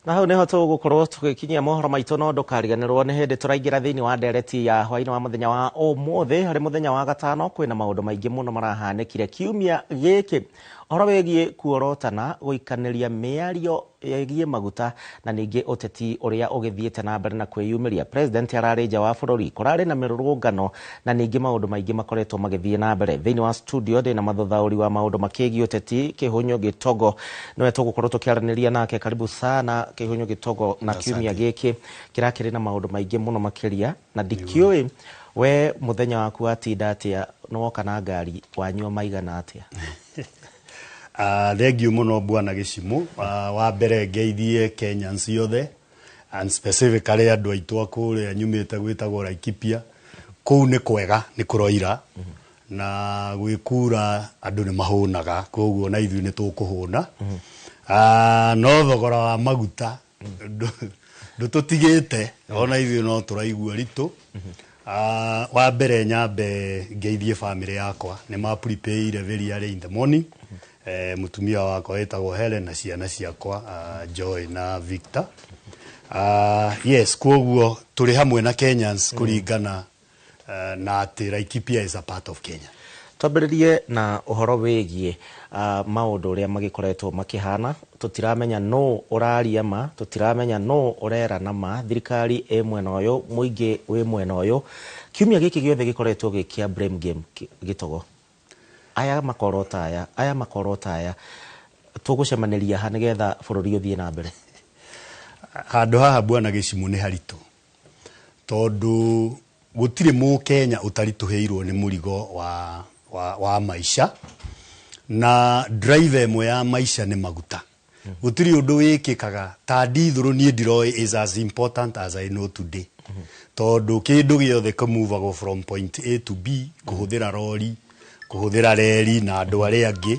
Na hau nĩho tũgũkorwo tũgĩkinyia mohoro maitũ, no ndũkariganĩrwo nĩ hĩndĩ tũraingĩra thĩinĩ wa ndereti ya hwaĩ-inĩ wa mũthenya wa ũmũthĩ. Harĩ mũthenya wa gatano kwĩna maũndũ maingĩ mũno marahanĩkire kiumia gĩkĩ. Ũhoro wĩgiĩ kuorotana, gũikanĩria mĩario ĩgiĩ maguta na ningĩ ũteti ũrĩa ũgĩthiĩte na mbere na kwĩyumĩria. President ararĩ nja wa bũrũri, kũrarĩ na mĩrũrũngano na ningĩ maũndũ maingĩ makoretwo magĩthiĩ na mbere. Thĩinĩ wa studio ndĩna mathuthaũri wa maũndũ makĩgiĩ ũteti, Kĩhũnyo Gĩtogo nĩwe tũgũkorwo tũkĩaranĩria nake. Karibu sana Kĩhũnyo Gĩtogo, na kiumia gĩkĩ kĩrakĩrĩ na maũndũ maingĩ mũno makĩria, na ndikiũĩ we mũthenya waku watinda atĩa, nĩwoka na ngari wanyua maigana atĩa? Thengiũ mũno Bwana Gĩcimũ. Wa mbere ngeithie Kenyans yothe, and specifically andũ aitũ akũrĩa nyumĩte gwĩtagwo Laikipia. Kũu nĩ kwega, nĩ kũroira na gwĩkura andũ nĩ mahũnaga, koguo na ithuĩ nĩ tũkũhũna. No thogora wa maguta ndũtũtigĩte, ona ithuĩ no tũraigua ritũ. Wa mbere nyambe ngeithie family yakwa, nĩ ma prepare very early in the morning. Mutumia wakwa wetagwo Helen na ciana ciakwa Joy na Victor. Yes, koguo tũrĩ hamwe na Kenyans kũringana na atĩ Laikipia is a part of Kenya. Twambĩrĩrie na ũhoro wĩgiĩ maũndũ ũrĩa magĩkoretwo makĩhana. Tũtiramenya no ũraria ma, tũtiramenya no ũrera na ma. Thirikari ĩ mwena ũyũ, mũingĩ wĩ mwena ũyũ. Kiumia gĩkĩ gĩothe gĩkoretwo gĩkĩa blame game. Gĩtogo, aya makorota aya tũgũcemanĩria ha nĩgetha bũrũri ũthiĩ na mbere? Handũ haha Bwana Gĩcimũ nĩ haritũ, tondũ gũtirĩ Mũkenya ũtaritũhĩirwo nĩ mũrigo wa maica, na drive ĩmwe ya maica nĩ maguta. Gũtirĩ ũndũ wĩkĩkaga ta ndithũrũ niĩ ndiroĩ is as important as I know today, tondũ kĩndũ gĩothe kĩmuvagwo from point A to B kũhũthĩra rori, kũhũthĩra reri na andũ arĩa angĩ.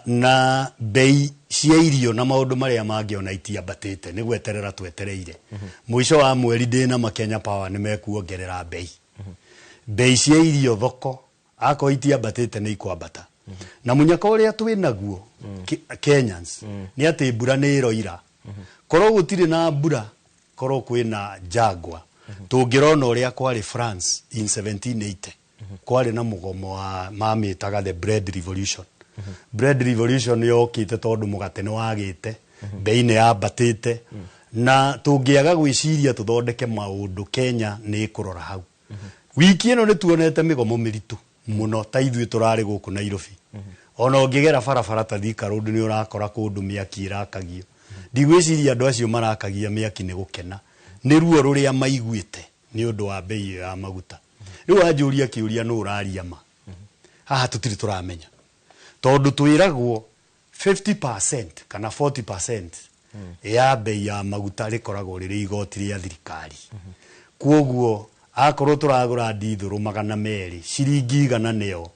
Na bei cia irio na maũndũ marĩa mangĩ ona itiambatĩte, nĩ gweterera twetereire. Mũico wa mweri ndĩna ma Kenya Power nĩ mekuongerera bei. Bei cia irio thoko ako itiambatĩte nĩ ikwambata. Na mũnyaka ũrĩa twĩ naguo Kenyans nĩ atĩ mbura nĩ ĩroira. Korwo gũtirĩ na mbura, korwo kwĩna jagwa, tũngĩrona ũrĩa kwarĩ France in 1780. Kwari na mugomo wa mamĩtaga the bread revolution. Bread revolution yokĩte tondũ mũgate nĩ wagĩte, bei nĩ yambatĩte, na tũngĩaga gwĩciria tũthondeke maũndũ Kenya nĩ kũrora hau. Wiki ĩno nĩ tuonete mĩgomo mĩritũ mũno, ta ithuĩ tũrarĩ gũkũ Nairobi. Ona ũngĩgera barabara ta Thika Road nĩ ũrakora kũndũ mĩaki ĩrakagio. Ndigwĩciria andũ acio marakagia mĩaki nĩ gũkena, nĩ ruo rũrĩa maiguĩte nĩ ũndũ wa bei ya maguta. Rĩu anjũria kĩũria nũ ũraria ma. Haha tũtirĩ tũramenya, tondũ twĩragwo 50% kana 40% ya bei ya maguta rĩkoragwo rĩrĩ igoti rĩa thirikari. Kuoguo akorwo tũragũra ndithũrũ 200, ciringi 100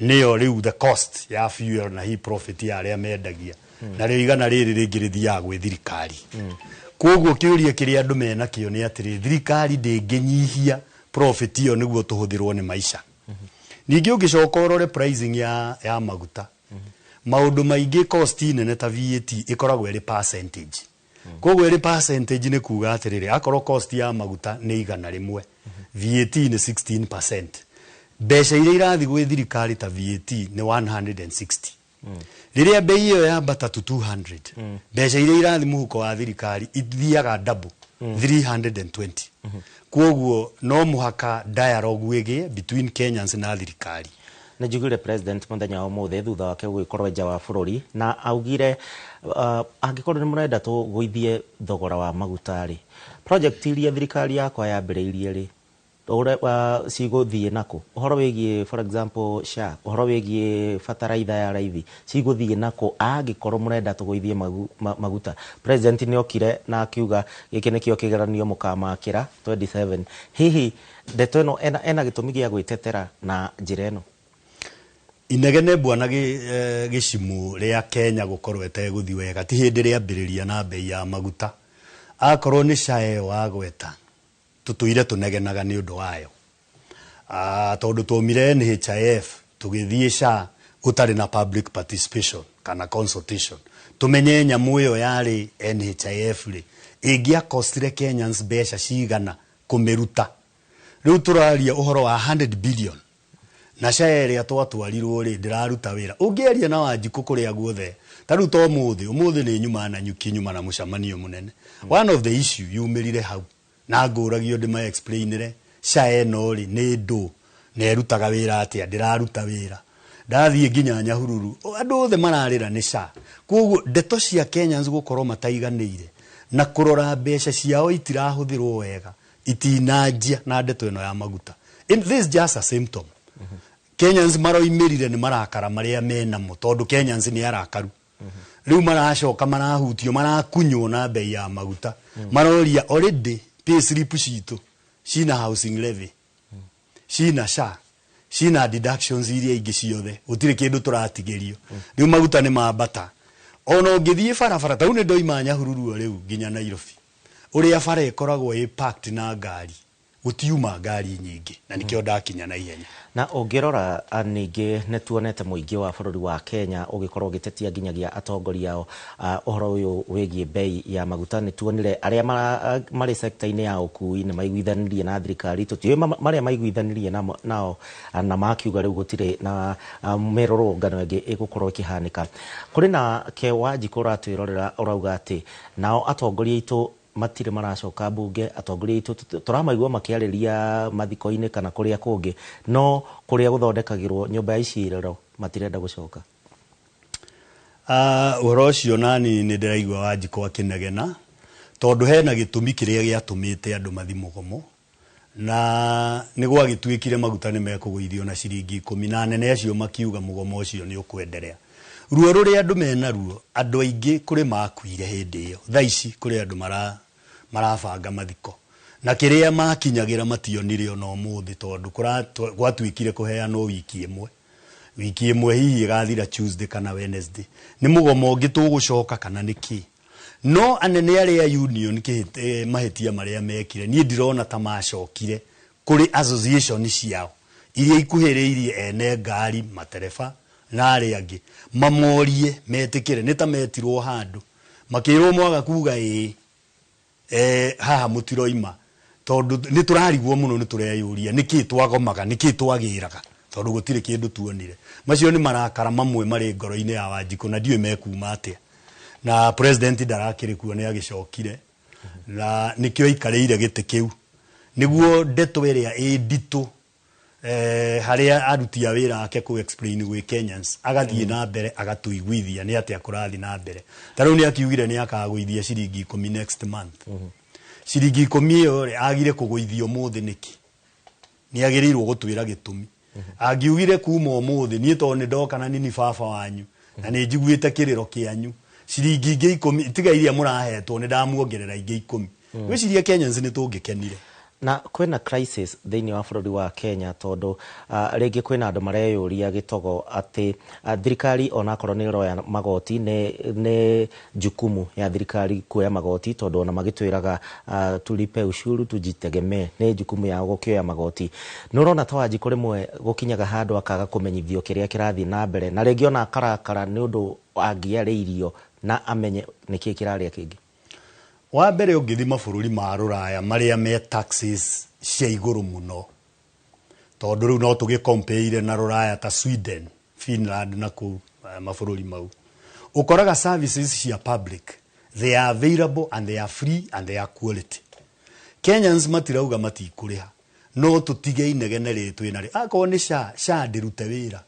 nĩyo rĩu the cost ya fuel na hii profit ya arĩa mendagia, na rĩu 100 rĩrĩ rĩngĩ rĩthiaga gwĩ thirikari. Kuoguo kĩũria kĩrĩa andũ menakĩo nĩ atĩrĩ, thirikari ndĩngĩnyihia profit iyo nĩguo tũhũthĩrwo nĩ maica. Ningĩ ũngĩcoka ũrore pricing ya maguta, maũndũ maingĩ cost nene ta VAT ĩkoragwo ĩrĩ percentage. koguo ri percentage ni kuga atiriri akoro cost ya maguta ni igana rimwe VAT ni 16%. Besha ile irathi gwe thirikari ta VAT ni 160. Riria bei iyo yambata to 200. Besha ile irathi muhuko wa thirikari ithiaga double 320. Koguo no muhaka dialogue wege between Kenyans na thirikari. Na jugire president muthenya wa muthe thutha wake gwikorwo nja wa bururi na augire angikorwo ni murenda tu guithie thogora wa magutari project iria thirikari yakwa yambiriirie ri ore ciguthie nako uhoro wigie for example SHA uhoro wigie fertilizer ya raithi ciguthie nako angikorwo murenda tu guithie maguta president ni okire na akiuga giki nikio kigeranio mukamakira 27 hihi ndeto eno ena gitumi gia gwitetera na njira eno inegene bwana gicimu ria Kenya gukorwo eteguthi wega ti hindi ria ambiriria na bei ya maguta akorwo ni SHA wagweta tutuire tunegenaga ni undu wayo tondu tumire NHIF tugithie SHA gutari na public participation kana consultation tumenye nyamu iyo yari NHIF ri ingia costire Kenyans besha cigana kumiruta riu turaria uhoro wa 100 billion na SHA ria twatwarirwo ri ndiraruta wira ungeria na Wanjiku kuria guothe taru to umuthi ni nyuma na nyuki nyuma na mucamanio munene one of the issue yumirire hau na nguragio ndima explainire SHA no ri ni ndu nerutaga wira atia ndiraruta wira ndathie nginya Nyahururu andu othe mararira ni SHA koguo ndeto cia Kenyans gukorwo mataiganire na kurora besha ciao itirahuthirwo wega itinanjia na ndeto eno ya maguta this is just a symptom. Kenyans maroimirire ni marakara maria menamo tondu Kenyans ni arakaru riu maracoka marahutio marakunywo na bei ya maguta maroria already pay slip citu cina housing levy cina SHA cina deductions iria ingi ciothe gutire kindu turatigerio riu maguta ni mabata ono ngithie barabara tau ni ndoima Nyahururu riu nginya Nairobi uria bara ikoragwo impact na ngari gutiuma ngari nyingi na nikio ndakinya na ihenya na ungirora ningi netuonete muingi wa bururi wa Kenya ugikorwo gitetia nginyagia atongoria ao uhoro uyu wigie bei ya maguta netuonire aria mari sector ini ya ukui ni maiguithanirie na thirikari tutiwe maria maiguithanirie nao na makiuga riu gutire na mirorongano ingi igukorwo ikihanika kuri na ke Wanjiku ratwirorera urauga ati nao atongoria itu matire maracoka bunge atongoria itu turamaigua makiariria mathiko-ini kana kuria kungi no kuria guthondekagirwo nyumba ya icirero matirenda gucoka uhoro ucio nani ni ndiraigua Wanjiku akinegena tondu hena gitumi kiria giatumite andu mathimugomo na ni gwagituikire maguta ni mekugwithio na ciringi 10 na nene acio makiuga mugomo ucio ni ukwenderea ruo ruria andu mena ruo andu aingi kuri makuire hindi iyo thaici kuri andu marabanga mathiko na kiria makinyagira mationire ona umuthi tondu gwatuikire kuheana wiki imwe hihi igathira Tuesday kana Wednesday ni mugomo ungi tugucoka kana niki no anene aria union mahetia maria mekire ni ndirona ta macokire kuri association ciao iria ikuhiriirie ene ngari matereba na aria angi mamorie metikire nita metirwo handu makirwo mwaga kuga haha mutiroima tondu ni turarigwo muno ni tureyuria niki twagomaga niki twagiraga tondu gutire kindu tuonire macio ni marakara mamwe mari ngoro-ini ya Wanjiku na ndiwe mekuma atia na president ndarakire kuo ni agicokire na nikio ikarire gite kiu niguo ndeto iria nditu haria aruti a wira ake ku explain gwi Kenyans agathie na mbere agatuiguithia ni atia kurathi na mbere tariu ni akiugire ni akagwithia ciringi 10 next month ciringi 10 iyo agire kugwithio muthi niki ni agirirwo gutwira gitumi agiugire kuma umuthi ni to ni ndoka na nini baba wanyu na ni njiguite kiriro kianyu ciringi ingi 10 tiga iria murahetwo ni ndamuongerera ingi 10 gwiciria Kenyans ni tungikenire na kwena crisis thiini wa bururi wa Kenya tondu ringi kwena andu mareyuria gitogo ati thirikari ona korwo ni roya magoti ne jukumu ya thirikari kuoya magoti tondu ona magitwiraga tulipe ushuru tujitegemee ne jukumu ya gukioya magoti nurona ta Wanjiku rimwe gukinyaga handu akaga kumenyithio kiria kirathi na mbere na ringi ona akarakara ni undu angiariirio na amenye niki kiraria kingi wa mbere ũngĩthima bũrũri ma rũraya marĩa me taxes cia igũrũ mũno, tondũ rĩu no tũgĩcompare na rũraya ta Sweden, Finland na kũu mabũrũri mau, ũkoraga services cia public they are available and they are free and they are quality. Kenyans matirauga matikũrĩha, no tũtige inegene rĩtũ narĩ, akorwo nĩ SHA ndĩrute wĩra,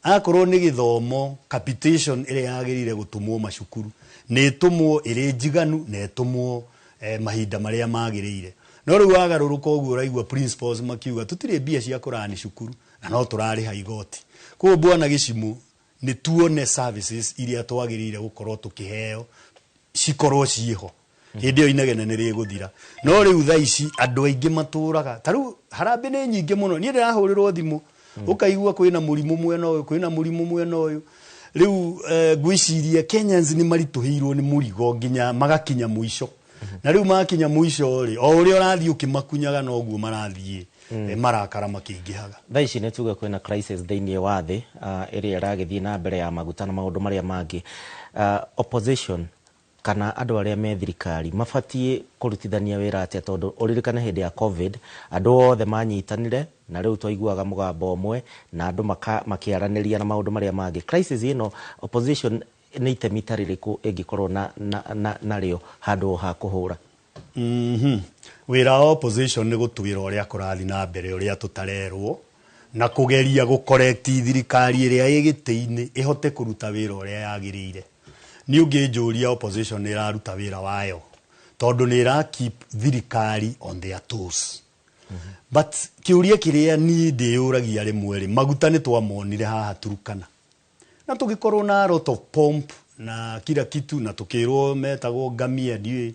akorwo nĩ gĩthomo capitation ĩrĩa yagĩrĩire gũtũmwo macukuru nĩ ĩtũmwo ĩrĩ njiganu na ĩtũmwo mahinda marĩa magĩrĩire. No rĩu wagarũrũka ũguo ũraigua principals makiuga tũtirĩ mbia cia kũrani cukuru na no tũrarĩha igoti. Koguo Bwana Gĩchimũ nĩ tuone services iria twagĩrĩire gũkorwo tũkĩheo cikorwo ciĩho hĩndĩ ĩyo inegene nĩ rĩgũthira. No rĩu thaa ici andũ aingĩ matũraga, ta rĩu harambĩ nĩ nyingĩ mũno, niĩ ndĩrahũrĩrwo thimũ ũkaigua kwĩna mũrimũ mwena ũyũ, kwĩna mũrimũ mwena ũyũ. Rĩu ngwĩciria Kenyans nĩ maritũhĩirwo nĩ mũrigo nginya magakinya mũico. Na rĩu makinya mũico rĩ, o ũrĩa ũrathiĩ ũkĩmakunyaga no guo marathiĩ marakara makĩingĩhaga. Thaa ici nĩ tuge kwĩna crisis thĩinĩ wa thĩ ĩrĩa ĩragĩthiĩ na mbere ya maguta na maũndũ marĩa mangĩ. Opposition kana andũ arĩa me thirikari mabatiĩ kũrutithania wĩra atĩa, tondũ ũririkane hĩndĩ ya COVID andũ othe manyitanire na rĩu twaiguaga mũgambo ũmwe na andũ makĩaranĩria na maũndũ marĩa mangĩ. Crisis ĩno opposition nĩ itemi ta rĩrĩkũ ĩngĩkorwo narĩo handũ ha kũhũra? Wĩra wa opposition nĩ gũtuĩra ũrĩa kũrathiĩ na mbere ũrĩa tũtarerwo na kũgeria gũkorekti thirikari ĩrĩa ĩ gĩtĩ-inĩ ĩhote kũruta wĩra ũrĩa yagĩrĩire. Nĩ ũngĩnjũria opposition nĩ ĩraruta wĩra wayo tondũ nĩ ĩra keep thirikari on their toes. But kĩũria kĩrĩa niĩ ndĩyũragia rĩmwe rĩ, maguta nĩ twamonire haha Turkana na tũgĩkorwo na lot of pomp na kila kitu na tukĩrwo metagwo ngamia ndiĩ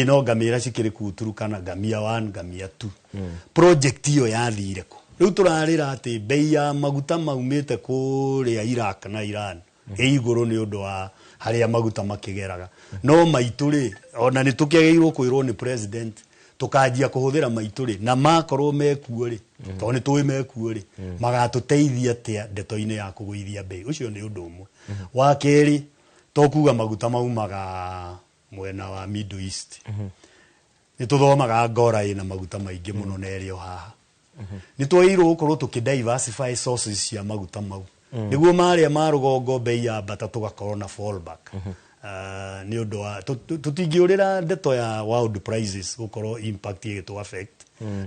no ngamĩra cikĩrĩ kuu Turkana, ngamia 1 ngamia 2. Project iyo yathire kũ? Rĩu tũrarĩra atĩ bei ya maguta maumĩte kũrĩa Iraq na Iran igũrũ nĩ ũndũ wa harĩa maguta makĩgeraga. No maitũ rĩ, ona nĩ tũkĩagĩrĩirwo kwĩrwo nĩ president tukanjia kuhuthira maitũ rĩ, na makorwo mekuo rĩ, tondũ nĩ tũĩ mekuo rĩ, magatũteithia atĩa ndeto-inĩ ya kũgũithia bei. Ũcio nĩ ũndũ ũmwe. Wa kerĩ, tokuga maguta maumaga mwena wa Middle East. Nĩ tũthomaga Ngora ĩna maguta maingĩ mũno na ĩrĩ o haha. Nĩ twagĩrĩirwo gũkorwo tũkĩdiversify sources cia maguta mau. Nĩguo marĩa ma rũgongo bei ya bata tũgakorwo na fallback. Nĩ ũndũ wa tũtingĩũrĩra ndeto ya world prices gũkorwo impact ĩgĩtũ affect.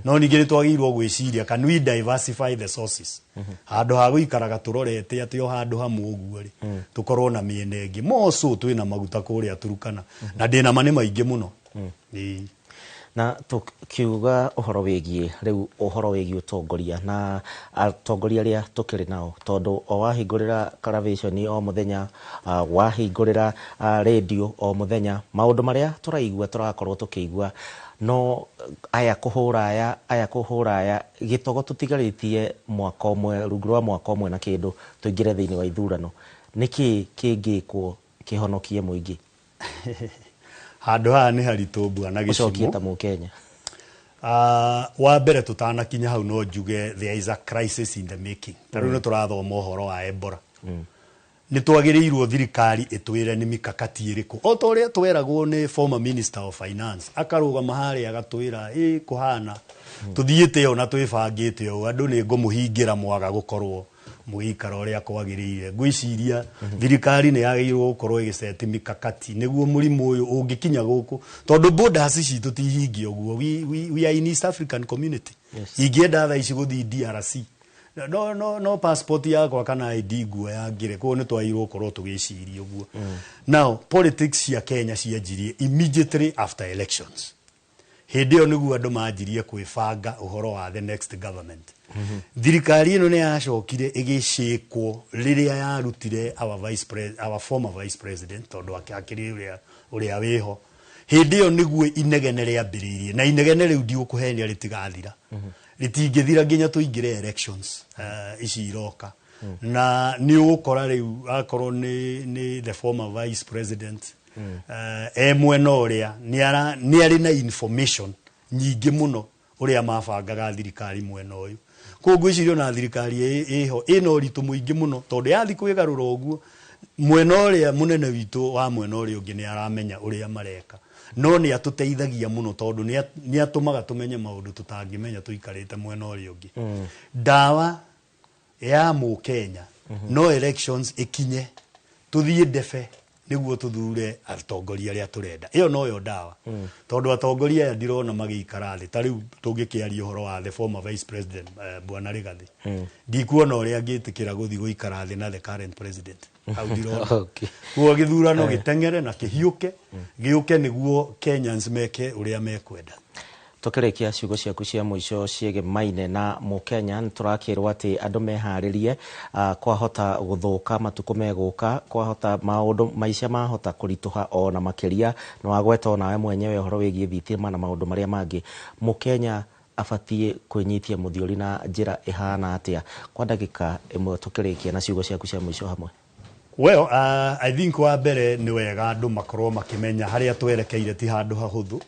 No ningĩ nĩ twagĩrĩirwo gwĩciria can we diversify the sources, handũ ha gũikaraga tũrorete atĩ o handũ hamwe ũguo rĩ, tũkorwo na mĩena ĩngĩ. Moco twĩna maguta kũrĩa Turkana na ndĩna mane maingĩ mũno. Na tukiuga ũhoro wĩgiĩ rĩu ũhoro wĩgiĩ ũtongoria na atongoria arĩa tũkĩrĩ nao, tondũ o wahingũrĩra television o mũthenya, wahingũrĩra radio o mũthenya, maũndũ marĩa tũraigua tũrakorwo tũkĩigua no aya kũhũra aya gĩtogo tũtigarĩtie mwaka ũmwe, rungu rwa mwaka ũmwe na kĩndũ tũingĩre thĩinĩ wa ithurano. Nĩkĩ kĩngĩkwo kĩhonokie mũingĩ? Handũ haha nĩ haritũ Bwana Gĩchimũ. Ũcokie ta Mũkenya. Wa mbere tũtanakinya hau no njuge there is a crisis in the making. Tarĩu nĩ tũrathoma ũhoro wa Ebola. Nĩ twagĩrĩirwo thirikari ĩtwĩre nĩ mikakati ĩrĩkũ. O ta ũrĩa tweragwo nĩ former minister of finance akarũgama harĩa agatwĩra kũhana tuthiĩte ona twĩbangĩte ũũ, andũ nĩ ngũmũhingĩra mwaga gũkorwo mũgĩikara ũrĩa kwagĩrĩire. Ngwĩciria thirikari nĩ yagĩrĩirwo gũkorwo ĩgĩceti mikakati nĩguo mũrimũ ũyũ ũngĩkinya gũkũ, tondũ borders citũ tihingie ũguo. We are in East African community. Ingĩenda thaa ici gũthiĩ DRC no passport yakwa kana ID nguoya ngire, koguo nĩ twagĩrĩirwo gũkorwo tũgĩciria ũguo. Now politics cia Kenya cianjirie immediately after elections. Hĩndĩ ĩyo nĩguo andũ manjirie kwĩbanga ũhoro wa the next government. Thirikari ĩno nĩ yacokire ĩgĩcĩkwo rĩrĩa yarutire our former vice president, tondũ akĩrĩ ũrĩa wĩho. Hĩndĩ ĩyo nĩguo inegene rĩambĩrĩirie, na inegene rĩu ndigũkũhenia rĩtigathira. Rĩtingĩthira nginya tũingĩre elections ici iroka. Na nĩ ũgũkora rĩu akorwo nĩ the former vice president mwena ũrĩa nĩ arĩ na information nyingĩ mũno ũrĩa mabangaga thirikari mwena ũyũ. Koguo ngwĩciria na thirikari ĩho ĩna ũritũ mũingĩ mũno, tondũ yathi kwĩgarũra ũguo mwena ũrĩa mũnene witũ wa mwena ũrĩa ũngĩ nĩ aramenya ũrĩa mareka. no ni atuteithagia muno tondu ni atumaga tumenye maundu tutangimenya tuikarite mwena uri ungi dawa ya mu Kenya no elections ikinye tuthie ndefe niguo tuthure atongoria aria turenda iyo no yo dawa tondu atongoria aya ndirona magikara thi tari tungikiaria uhoro wa the former vice president Bwana Rigathi ndikuona uria angitikira guthi guikara thi na the current president au ndirona guo githurano gitengere na kihiuke giuke niguo Kenyans meke uria mekwenda tukirekia ciugo ciaku cia mwisho ciege maine na Mukenya turakirwa ati andu meharirie kwahota guthuka matuko meguka kwahota maundu maisha mahota kurituha ona makiria no agweta nawe mwenyewe horo wigie thitima na maundu maria mangi Mukenya afatie kwenyitia muthiori na njira ihana atia kwa dakika imwe tukirekia na ciugo ciaku cia mwisho hamwe. Well, I think wa mbere ni wega andu makorwo makimenya haria twerekeire ti handu hahuthu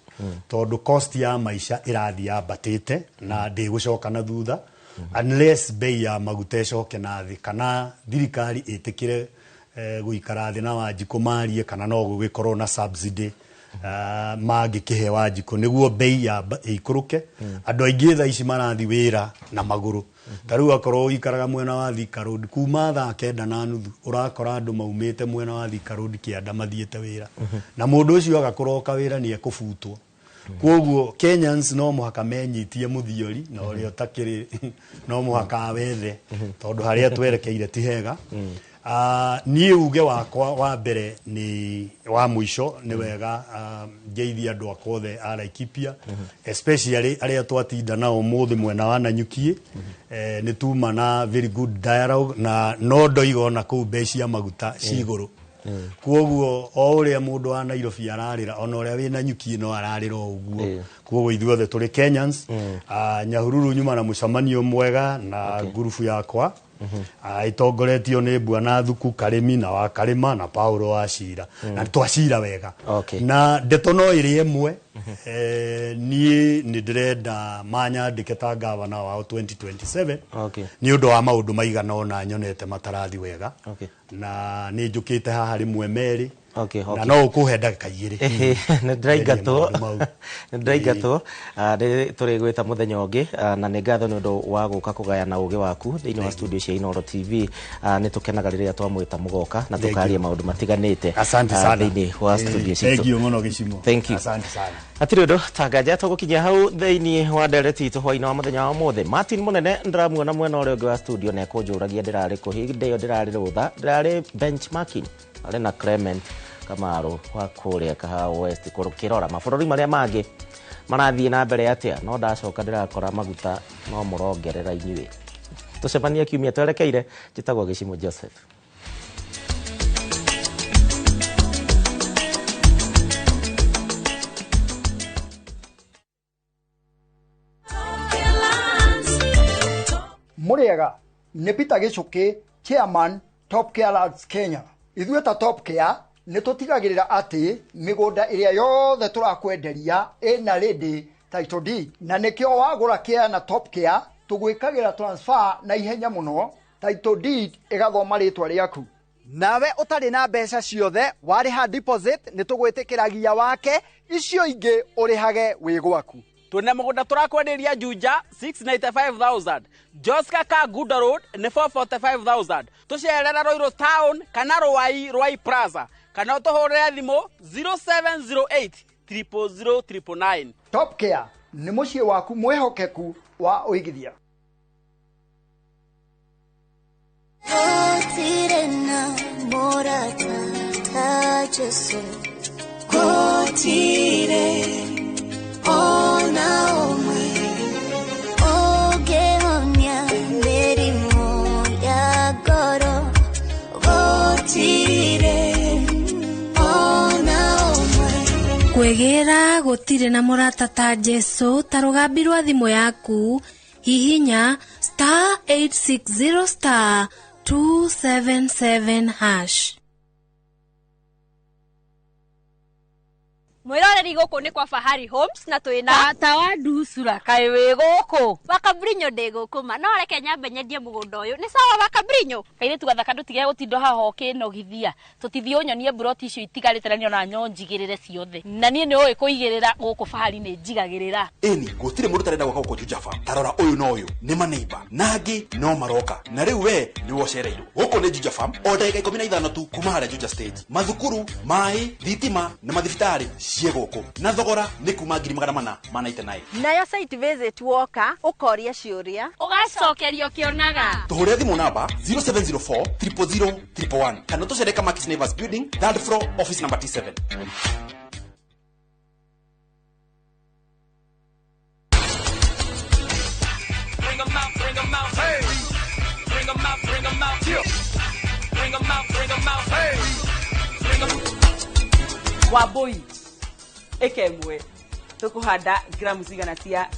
tondu cost ya maisha irathi yambatite na ndigucoka na thutha unless bei ya maguta icoke na thi kana thirikari itikire guikara thi na Wanjiku marie kana no gugikorwo na subsidy magikihe Wanjiku niguo bei ya ikuruke andu aingi tha ici marathi wira na maguru tariu akorwo ikaraga mwena wa Thika Road kuma thaa 9:30 urakora andu maumite mwena wa Thika Road kianda mathiete wira na mundu ucio agakoroka wira ni ekufutwo koguo Kenyans no muhaka menyitie muthiori na urio takiri no muhaka wethe tondu haria twerekeire ti hega ni uge wakwa wa mbere ni wa mwisho ni wega ngeithia andu akothe a Laikipia especially aria twatinda nao muthi mwena wa Nanyuki ni tuma na very good dialogue na no ndoigona ku becia maguta ciguru koguo o uria mundu wa Nairobi ararira ona uria wi Nanyuki no ararira uguo koguo ithuothe turi Kenyans Nyahururu nyuma na mucamanio mwega na gurufu yakwa itongoretio ni Bwana Thuku Karimi na wa Karima na Paulo wa Cira na twacira wega na ndeto no iri emwe ni ndirenda manya ndiketa gavana wa 2027 ni undu wa maundu maigana ona nyonete matarathi wega na ni njukite haha rimwe meri na no ukuhe ndagika igiri na ndaigato turi gwita muthenya ungi na ni ngatho ni undu wa guka kugayana ugi waku thiini wa studio cia Inooro TV ni tukenaga riria twamwita mugoka na tukaria maundu matiganite thiini wa studio cia thank you muno gicimo thank you asante sana atiri undu tangaja tugukinya hau thiini wa ndereti tu hwaina wa muthenya wa mothe Martin Munene ndiramuona mwena uri ungi wa studio na kunjuragia ndirari kuhinde yo ndirari rutha ndirari benchmarking ari na Clement Kamaro wa kuria Kahawa West kurukirora mabururi maria mangi marathie na mbere atia no ndacoka ndirakora maguta no murongerera inyuĩ tucemania kiumia twerekeire njitagwo Gicimo Joseph. Muriega ni Peter Gicuki, Chairman Top Care Lands Kenya. Ithuĩ ta Top Care ni tutigagirira ati migunda iria yothe turakwenderia ina ready title deed na nikio wagura Care na Top Care tugwikagira transfer na ihenya muno title deed igathoma ritwa riaku nawe utari na mbeca ciothe wariha deposit ni tugwitikiragia wake icio ingi urihage wi gwaku. Tuna mugunda turakwenderia Juja 695,000, Joska Kaguda Road ni 445,000. Tucerera Roiro Town kana Ruai Plaza kana utuhurira thimu 0708 0000999. Top Care ni mucii waku mwehokeku wa uigithia. Kotirena morata tajeso kotire ona omwe ogehonia merimo ya goro kotire ona omwe kwegera gotire na morata ta Jesu tarugambirwa thimu yaku hihinya *860 *277#. Mwiroreri gũkũ nĩ kwa Fahari Homes na twĩna tata wa Ndusura kaĩ wĩ gũkũ Bakabrinyo ndĩ gũkũ ma no reke nyambe nyendie mũgũnda ũyũ nĩ sawa Bakabrinyo kaire tugathaka ndũtige gũtindo haha ũkĩnogithia tũtithie ũnyonie buroti icio itigarĩte na niona nyonjigĩrĩre ciothe na niĩ nĩ ũĩ kũigĩrĩra gũkũ Fahari nĩ njigagĩrĩra ĩni gũtirĩ mũndũ tarenda gwaka gũkũ Juja Farm tarora ũyũ no ũyũ nĩ maneiba nangĩ no maroka na rĩu we nĩ wocereirwo gũkũ nĩ Juja Farm o ndagĩka 15 tu kuma harĩa Juja Stage mathukuru maĩ thitima na mathibitarĩ ciegoko na thogora nĩ kuma 499 nayo site visit woka ukoria ciuria ugacokerio kionaga tuhũre thimũ namba 0704 000 111 kana tũcereka Max Neighbors Building 3rd floor office number T7 Bring 'em out, hey. Bring 'em out, yeah. Bring 'em out, hey. Bring 'em. Waboi ekemwe tukuhanda gramu zigana cia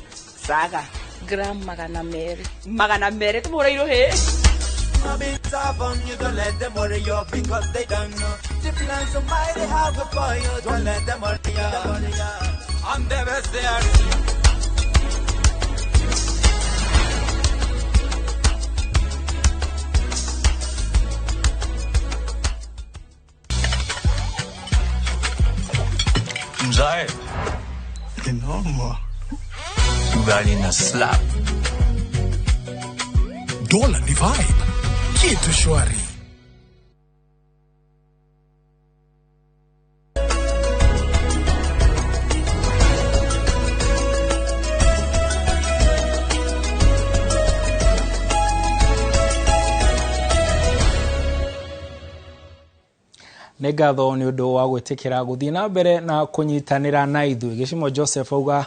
saga gram magana mere tumureiro he A bit tough on you, don't let them worry you because they don't know the plans of mighty have for you. Don't let them worry you. I'm the best there. Mzae Inoma Ugali na slap Dola ni vibe kitu shwari nĩ ngatho nĩ ũndũ wa gwĩtĩkĩra gũthiĩ na mbere na kũnyitanĩra na ithuĩ Gĩcimo Joseph auga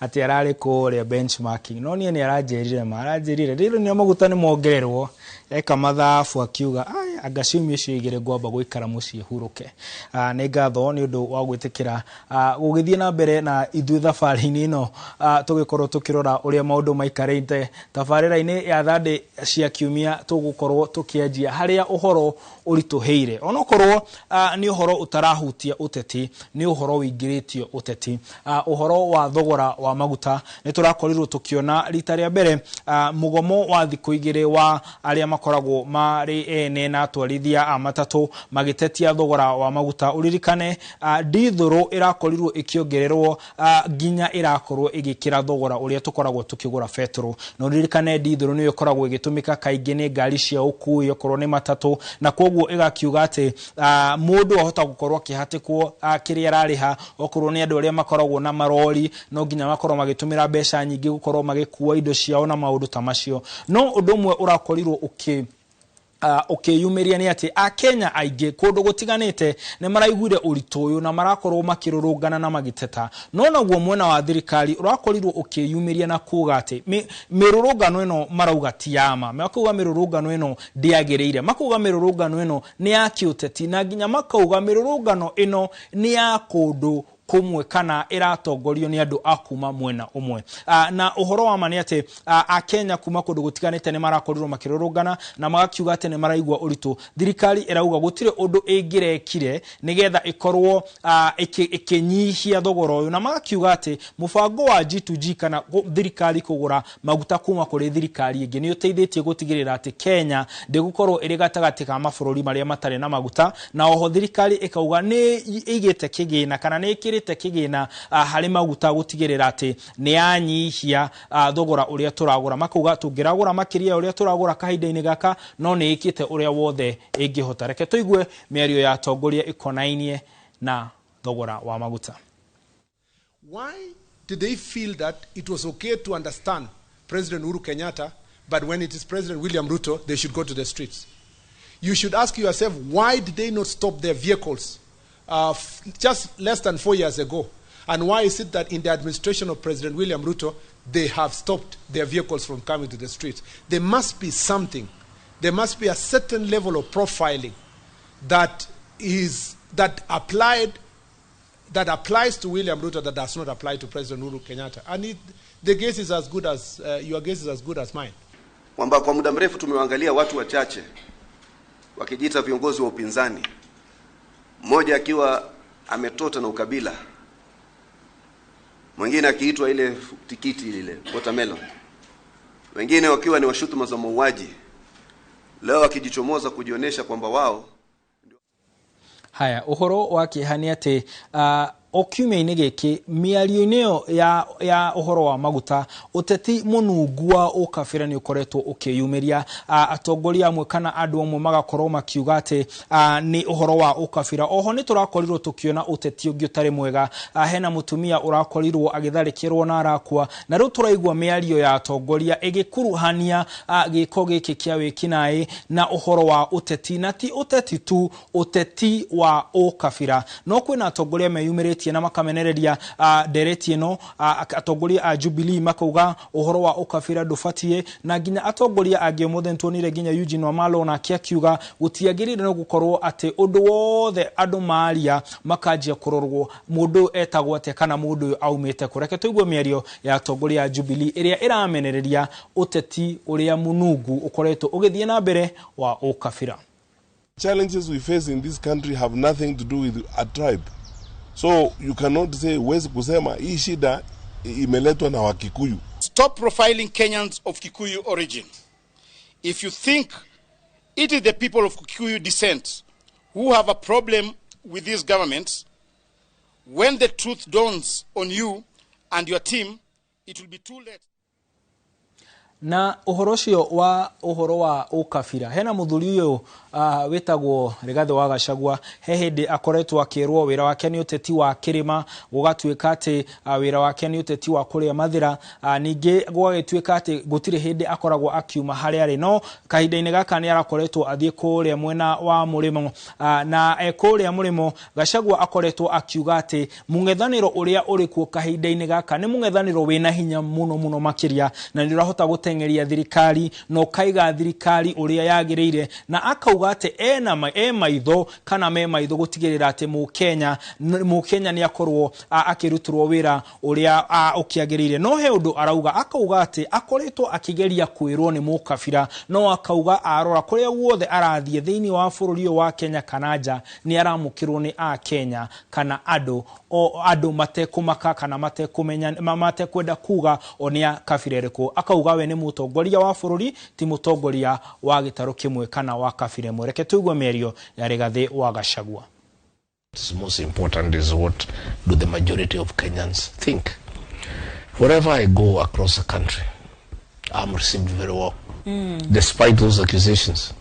atĩ ararĩ kũrĩa benchmarking no niĩ nĩ aranjĩrire rĩrĩ nĩ maguta nĩ mongererwo eka mathabu akiuga anga ciumia icio igĩrĩ ngwamba gũikara mũciĩ hurũke nĩ ngatho nĩ ũndũ wa gwĩtĩkĩra gũgĩthiĩ na mbere na ithuĩ thabarĩ-inĩ ĩno tũgĩkorwo tũkĩrora ũrĩa maũndũ maikarĩte tabarĩra-inĩ ya thandĩ cia kiumia tũgũkorwo tũkĩanjia harĩa ũhoro ũritũhĩire onokorwo nĩ ũhoro ũtarahutia ũteti nĩ ũhoro wĩingĩrĩtio ũteti ũhoro wa thogora wa maguta nĩ tũrakorirwo tũkĩona rita rĩa mbere mũgomo wa thikũ igĩrĩ wa arĩa makoragwo marĩ ene na atwarithia a matatũ magĩtetia thogora wa maguta uririkane dithũrũ ĩrakorirwo ĩkĩongererwo nginya ĩrakorwo ĩgĩkĩra thogora ũrĩa tũkoragwo tũkĩgũra betro na uririkane dithũrũ nĩ ĩkoragwo ĩgĩtũmĩka kaingĩ nĩ ngari cia ũkui okorwo nĩ matatũ na koguo ĩgakiuga atĩ mũndũ ahota gũkorwo akĩhatĩkwo kĩrĩa ararĩha okorwo nĩ andũ arĩa makoragwo na marori no nginya makorwo magĩtũmĩra mbeca nyingĩ gũkorwo magĩkua indo ciao na maũndũ ta macio no ũndũ ũmwe ũrakorirwo ukiyumiria ni ati Akenya aingĩ kundu gutiganite ne maraiguire ũritũ ũyũ na marakorwo makirurungana na magiteta no naguo mwena wa thirikari urakorirwo ukiyumiria na kuga ati mirurungano ino marauga tiyama makuga mirurungano ino ndiagĩrĩire makuga mirurungano ino ni ya kiuteti na nginya makauga mirurungano ino ni ya kundu kumwe kana iratongorio ni andu akuma mwena umwe na uhoro wa mani ati Akenya kuma kundu gutiganite ne marakorirwo makirurungana na magakiuga ati ne maraigwa ũritũ thirikari irauga gutire undu ĩngĩrekire nigetha ikorwo ikinyihia thogora ũyũ na magakiuga ati mubango wa G2G kana thirikari kugura maguta kuma kuri thirikari ĩngĩ ni ũteithĩtie gutigĩrĩra ati Kenya ndĩgũkorwo ĩrĩ gatagatĩ ka mabũrũri marĩa matarĩ na maguta na oho thirikari ikauga ni igĩte kĩgĩna kana ni ikĩrĩte kĩgĩna harĩ maguta gutigĩrĩra ati ni anyihia thogora ũrĩa turagura makuga tungĩragura makĩria ũrĩa turagura kahinda-inĩ gaka no nĩ ĩkĩte ũrĩa wothe ĩngĩhota reke tũigue mĩario ya atongoria ikonainie na thogora wa maguta. Why did they feel that it was okay to understand President Uhuru Kenyatta, but when it is President William Ruto, they should go to the streets? You should ask yourself, why did they not stop their vehicles just less than 4 years ago? And why is it that in the administration of President William Ruto, they have stopped their vehicles from coming to the streets? There must be something. There must be a certain level of profiling that applies to William Ruto that does not apply to President Uhuru Kenyatta. And the guess is as good as your guess is as good as mine. Kwamba kwa muda mrefu tumewaangalia watu wachache wakijiita viongozi wa upinzani, mmoja akiwa ametota na ukabila. Mwingine akiitwa ile tikiti ile watermelon. Wengine wakiwa ni washutuma za mauaji. Leo akijichomoza kujionesha kwamba wao. Haya, uhoro wakihani ati okiume-ini giki miario-inio ya uhoro wa maguta uteti munungua ukabira ni ukoretwo ukiyumiria atongoria amwe kana andu amwe magakorwo makiuga ati ni uhoro wa ukabira. Oho ni turakorirwo tukiona uteti ungi utari mwega, hena mutumia urakorirwo agitharikirwo na arakua, na riu turaigwa miario ya atongoria igikuruhania giko giki kia wikinai na uhoro wa uteti, na ti uteti tu, uteti wa ukabira. No kwina atongoria meyumirite na makamenereria dereti ino atongoria a Jubilee makauga uhoro wa ukabira ndufatie, na ginya atongoria angi mothe ntuonire ginya Eugene Wamalwa na akiuga gutiagirire no gukorwo ati undu wothe andu maria makanjia kurorwo mundu etagwo ate kana mundu aumite kureke. Tuigwe miario ya atongoria a Jubilee iria iramenereria uteti uria munungu ukoretwo ugithie na mbere wa ukabira. Challenges we face in this country have nothing to do with a tribe. So you cannot say wezi kusema hii shida imeletwa na Wakikuyu. Stop profiling Kenyans of Kikuyu origin. If you think it is the people of Kikuyu descent who have a problem with these governments, when the truth dawns on you and your team, it will be too late. Na uhorocio wa uhoro wa ukabira, hena muthuri uyu wetagwo Rigathi wa Gachagua, he hindi akoretwo akirwo wira wake ni uteti wa kirima, gugatuika ati wira wake ni uteti wa kuria mathira, ningi gugatuika ati gutire hindi akoragwo akiuma hari ari. No kahinda-ini gaka ni arakoretwo athie kuria mwena wa murimo, na kuria murimo Gachagua akoretwo akiuga ati mungethaniro uria uri kuo kahinda-ini gaka ni mungethaniro wina hinya muno muno makiria, na ni urahota gutengeria thirikari no kaiga thirikari uria yagireire, na akauga ati maitho kana me maitho gutigirira ati Mukenya ni akorwo akirutirwo wira uria ukiagirire. No he undu arauga, akauga ati akoretwo akigeria kwirwo ni mukabira, no akauga arora kuria guothe arathie thiini wa bururi wa Kenya kana nja ni aramukirwo ni a Kenya kana andu matekumaka kana matekumenya matekwenda kuga onia kabira iriku. Akauga we ni mutongoria wa bururi, ti mutongoria wa gitaro kimwe kana wa kabira imwe. Reke tuigwe mĩario ya Rigathi wa Gachagua. What's most important is what do the majority of Kenyans think. Wherever I go across the country, I'm received very well. Despite those accusations.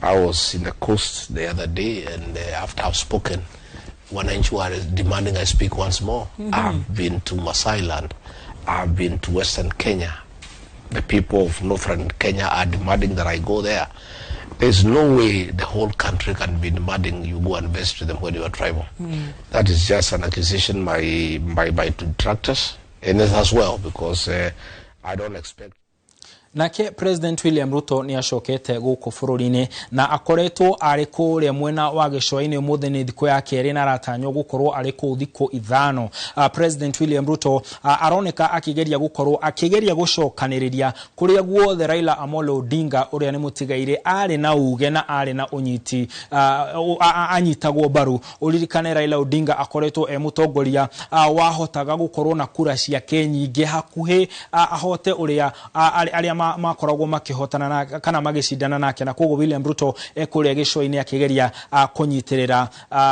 I was in the coast the other day, and after I've spoken, wananchi were demanding I speak once more. I've been to Masai Land. I've been to Western Kenya. The people of Northern Kenya are demanding that I go there. There's no way the whole country can be demanding you go and visit them when you are tribal. That is just an accusation by detractors, and as well, because I don't expect. Nake President William Ruto ni acokete guku bururi-ini na akoretwo ari kuria mwena wa gicwa-ini umuthe ni thiko ya keri na ratanyo gukorwo ari ku thiko ithano. President William Ruto aroneka akigeria gukorwo akigeria gucokaniriria kuria guothe Raila Amolo Odinga uria ni mutigaire ari na uge na ari na unyiti anyitagwo baru. Uririkane Raila Odinga akoretwo mutongoria wahotaga gukorwo na kura cia nyingi hakuhi ahote uria aria makoragwo makihotana na kana magicindana nake, na koguo William Ruto ekuria gicwa-ini akigeria kunyitirira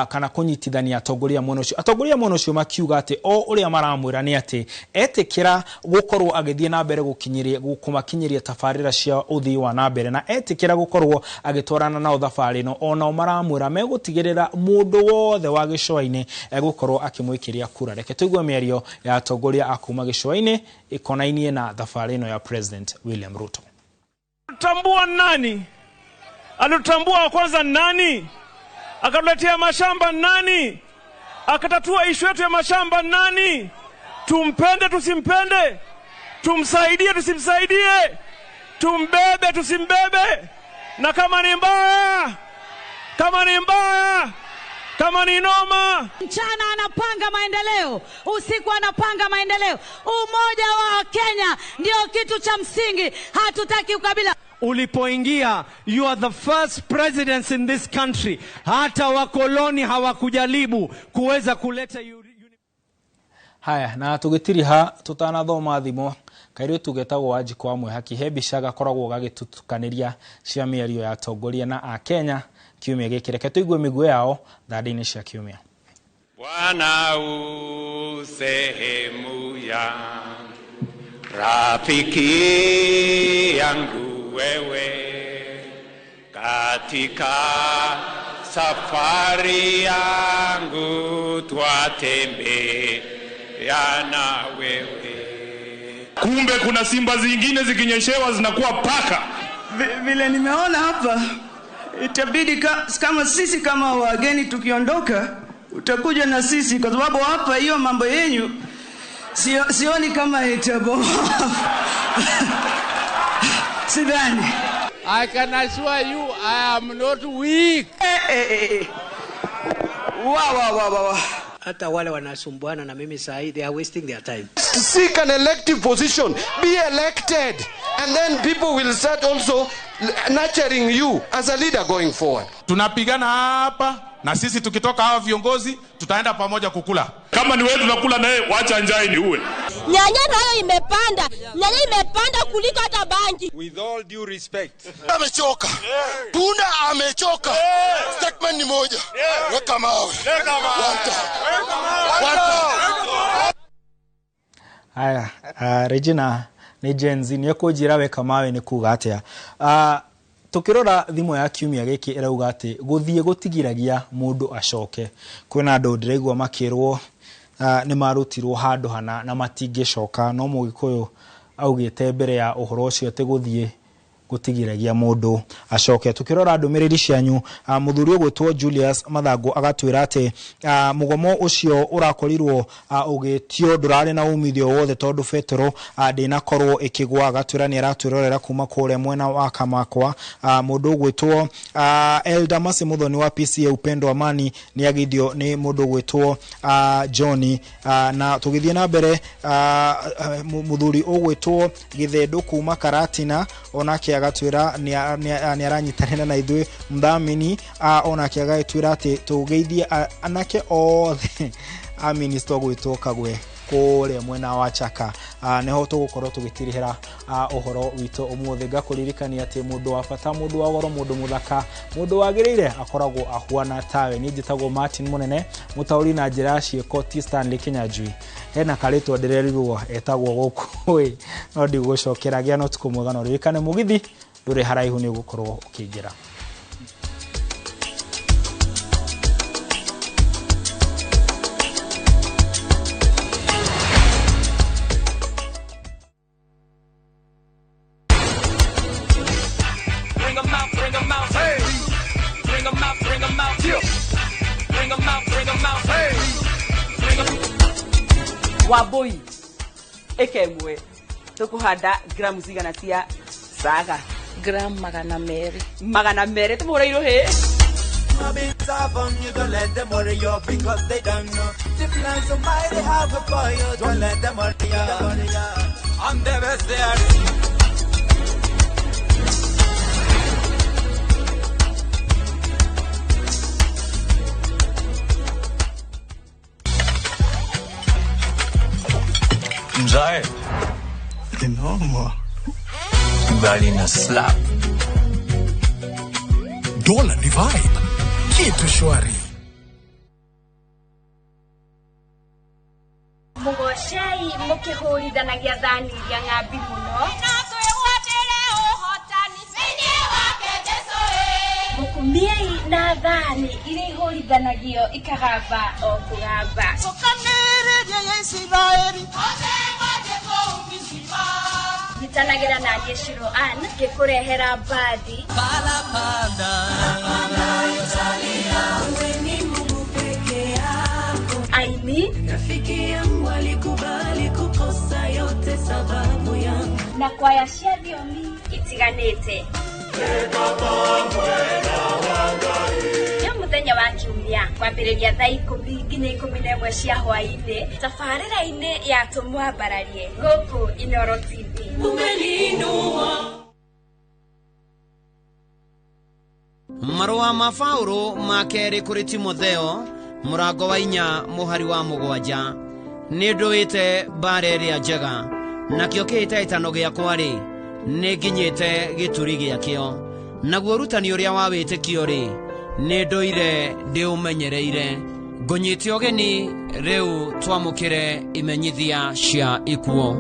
kana kunyitithania atongoria mwena ucio makiuga ati o uria maramwira ni ati etikira gukorwo agithie na mbere gukumakinyiria tafarira cia uthii wa na mbere, na etikira gukorwo agitwarana na thabari no ona maramwira megutigirira mundu wothe wa gicwa-ini gukorwo akimwikiria kura. Reke tuigwe mĩario ya atongoria akuma gicwa-ini ikonainie na thabari no ya President William Ruto. Tambua nani? Alitambua kwanza nani? Akatuletea mashamba nani? Akatatua ishu yetu ya mashamba nani? Tumpende tusimpende? Tumsaidie tusimsaidie? Tumbebe tusimbebe? Na kama ni mbaya, kama ni noma, mchana anapanga maendeleo, usiku anapanga maendeleo. Umoja wa Kenya ndio kitu cha msingi. Hatutaki ukabila. ulipoingia, you are the first presidents in this country. Hata wakoloni hawakujaribu kuweza kuleta haya na tugitiriha tutanathoma thimo kaire tugetagwo Wanjiku wa Mwehaki hebishaga koragwo gagitutukaniria cia mĩario ya atongoria na a Kenya kiumia gĩkĩ. Reke tuigue miguu yao thadi-inĩ cia kiumia. Bwana u sehemu ya rafiki yangu wewe katika safari yangu twatembea na wewe. Kumbe kuna simba zingine zikinyeshewa zinakuwa paka. Vile nimeona hapa itabidi kama sisi kama wageni tukiondoka utakuja na sisi, kwa sababu hapa hiyo mambo yenyu sioni kama itabo. Sidhani. I can assure you I am not weak. Wow. Hata wale wanasumbuana na mimi saa hii, they are wasting their time. Seek an elective position, be elected, and then people will start also nurturing you as a leader going forward. Tunapigana hapa na sisi tukitoka hawa viongozi tutaenda pamoja kukula. Kama ni wewe tunakula naye, wacha njaa ni uwe. Nyanya nayo imepanda. Nyanya imepanda kuliko hata bangi. With all due respect. Amechoka. Tuna amechoka. Statement ni moja. Weka mawe. Haya, Regina ni Gen Z ni kujira weka mawe ni kuga atia. Tukirora thimo ya kiumia giki irauga ati guthie gutigiragia mundu acoke. Kwina andu ndiregwa makirwo ni marutirwo handu hana na matingicoka, no Mugikuyu augite mbere ya uhoro ucio ati guthie gutigiragia mundu acoke. Tukirora ndumiriri cianyu, muthuri ugwitwo Julius Mathangu agatwira ati mugomo ucio urakorirwo ugitio ndurari na umithio wothe tondu Petro ndinakorwo ikigwa. Agatwira ni aratwirorera kuma kure mwena wa Kamakwa. Mundu ugwitwo Elder Masi Muthoni wa PCA Upendo Amani ni agidio ni mundu ugwitwo Johnny. Na tugithie na mbere, muthuri ugwitwo Githendu kuma Karatina onake agatwira ni aranyitanira na ithui mthamini onake agatwira ati tugeithie anake othe a minister gwitwo Kagwe kure mwena wa Chaka. Neho tugukorwo tugitirihira uhoro wito umuthi ngakuririkania ati mundu wa bata, mundu wa goro, mundu muthaka, mundu wagirire akoragwo ahuana tawe. Ni njitagwo Martin Munene, mutauri na njira cieko T Stanley Kinyanjui. Hena karitwa ndirerirwo etagwo guku no ndigocokeragia no tukumwega no ririkane mugithi ndure haraihu ni gukorwo ukingira. Waboi ekemwe tukuhanda gramu zigana cia saga. Gram magana mere tumura irohe. You don't let them worry you because they don't know the plans of my they have for you. Don't let them worry you. I'm the best there. Mzae. Enormo. Ugali na slap. Dola ni vibe. Kitu shwari. Mugoshai mukihurithanagia thani ya ngabi muno. Mukumiei na thani ire ihurithanagia ikagamba o kugamba. Nitanagira na Yeshiro An gekurehera badi Aini rafiki yangu alikubali kukosa yote sababu yangu na kwa yashia dhiomi itiganete muthenya wa kiumia kwambĩrĩria thaa 10 nginya 11 cia hwaĩ-inĩ tabarĩra-inĩ ya tũmwambararie gũkũ Inooro TV. Umeninua Marua ma Paulo ma keri kuri Timotheo murango wa 4 muhari wa 7 nindwite bare ria njega nakio kiite itano giakwa ri ninginyite gituri giakio naguo rutani uria wa witikio ri ninduire ndiumenyereire ngunyite ogeni riu twamukire imenyithia cia ikuo.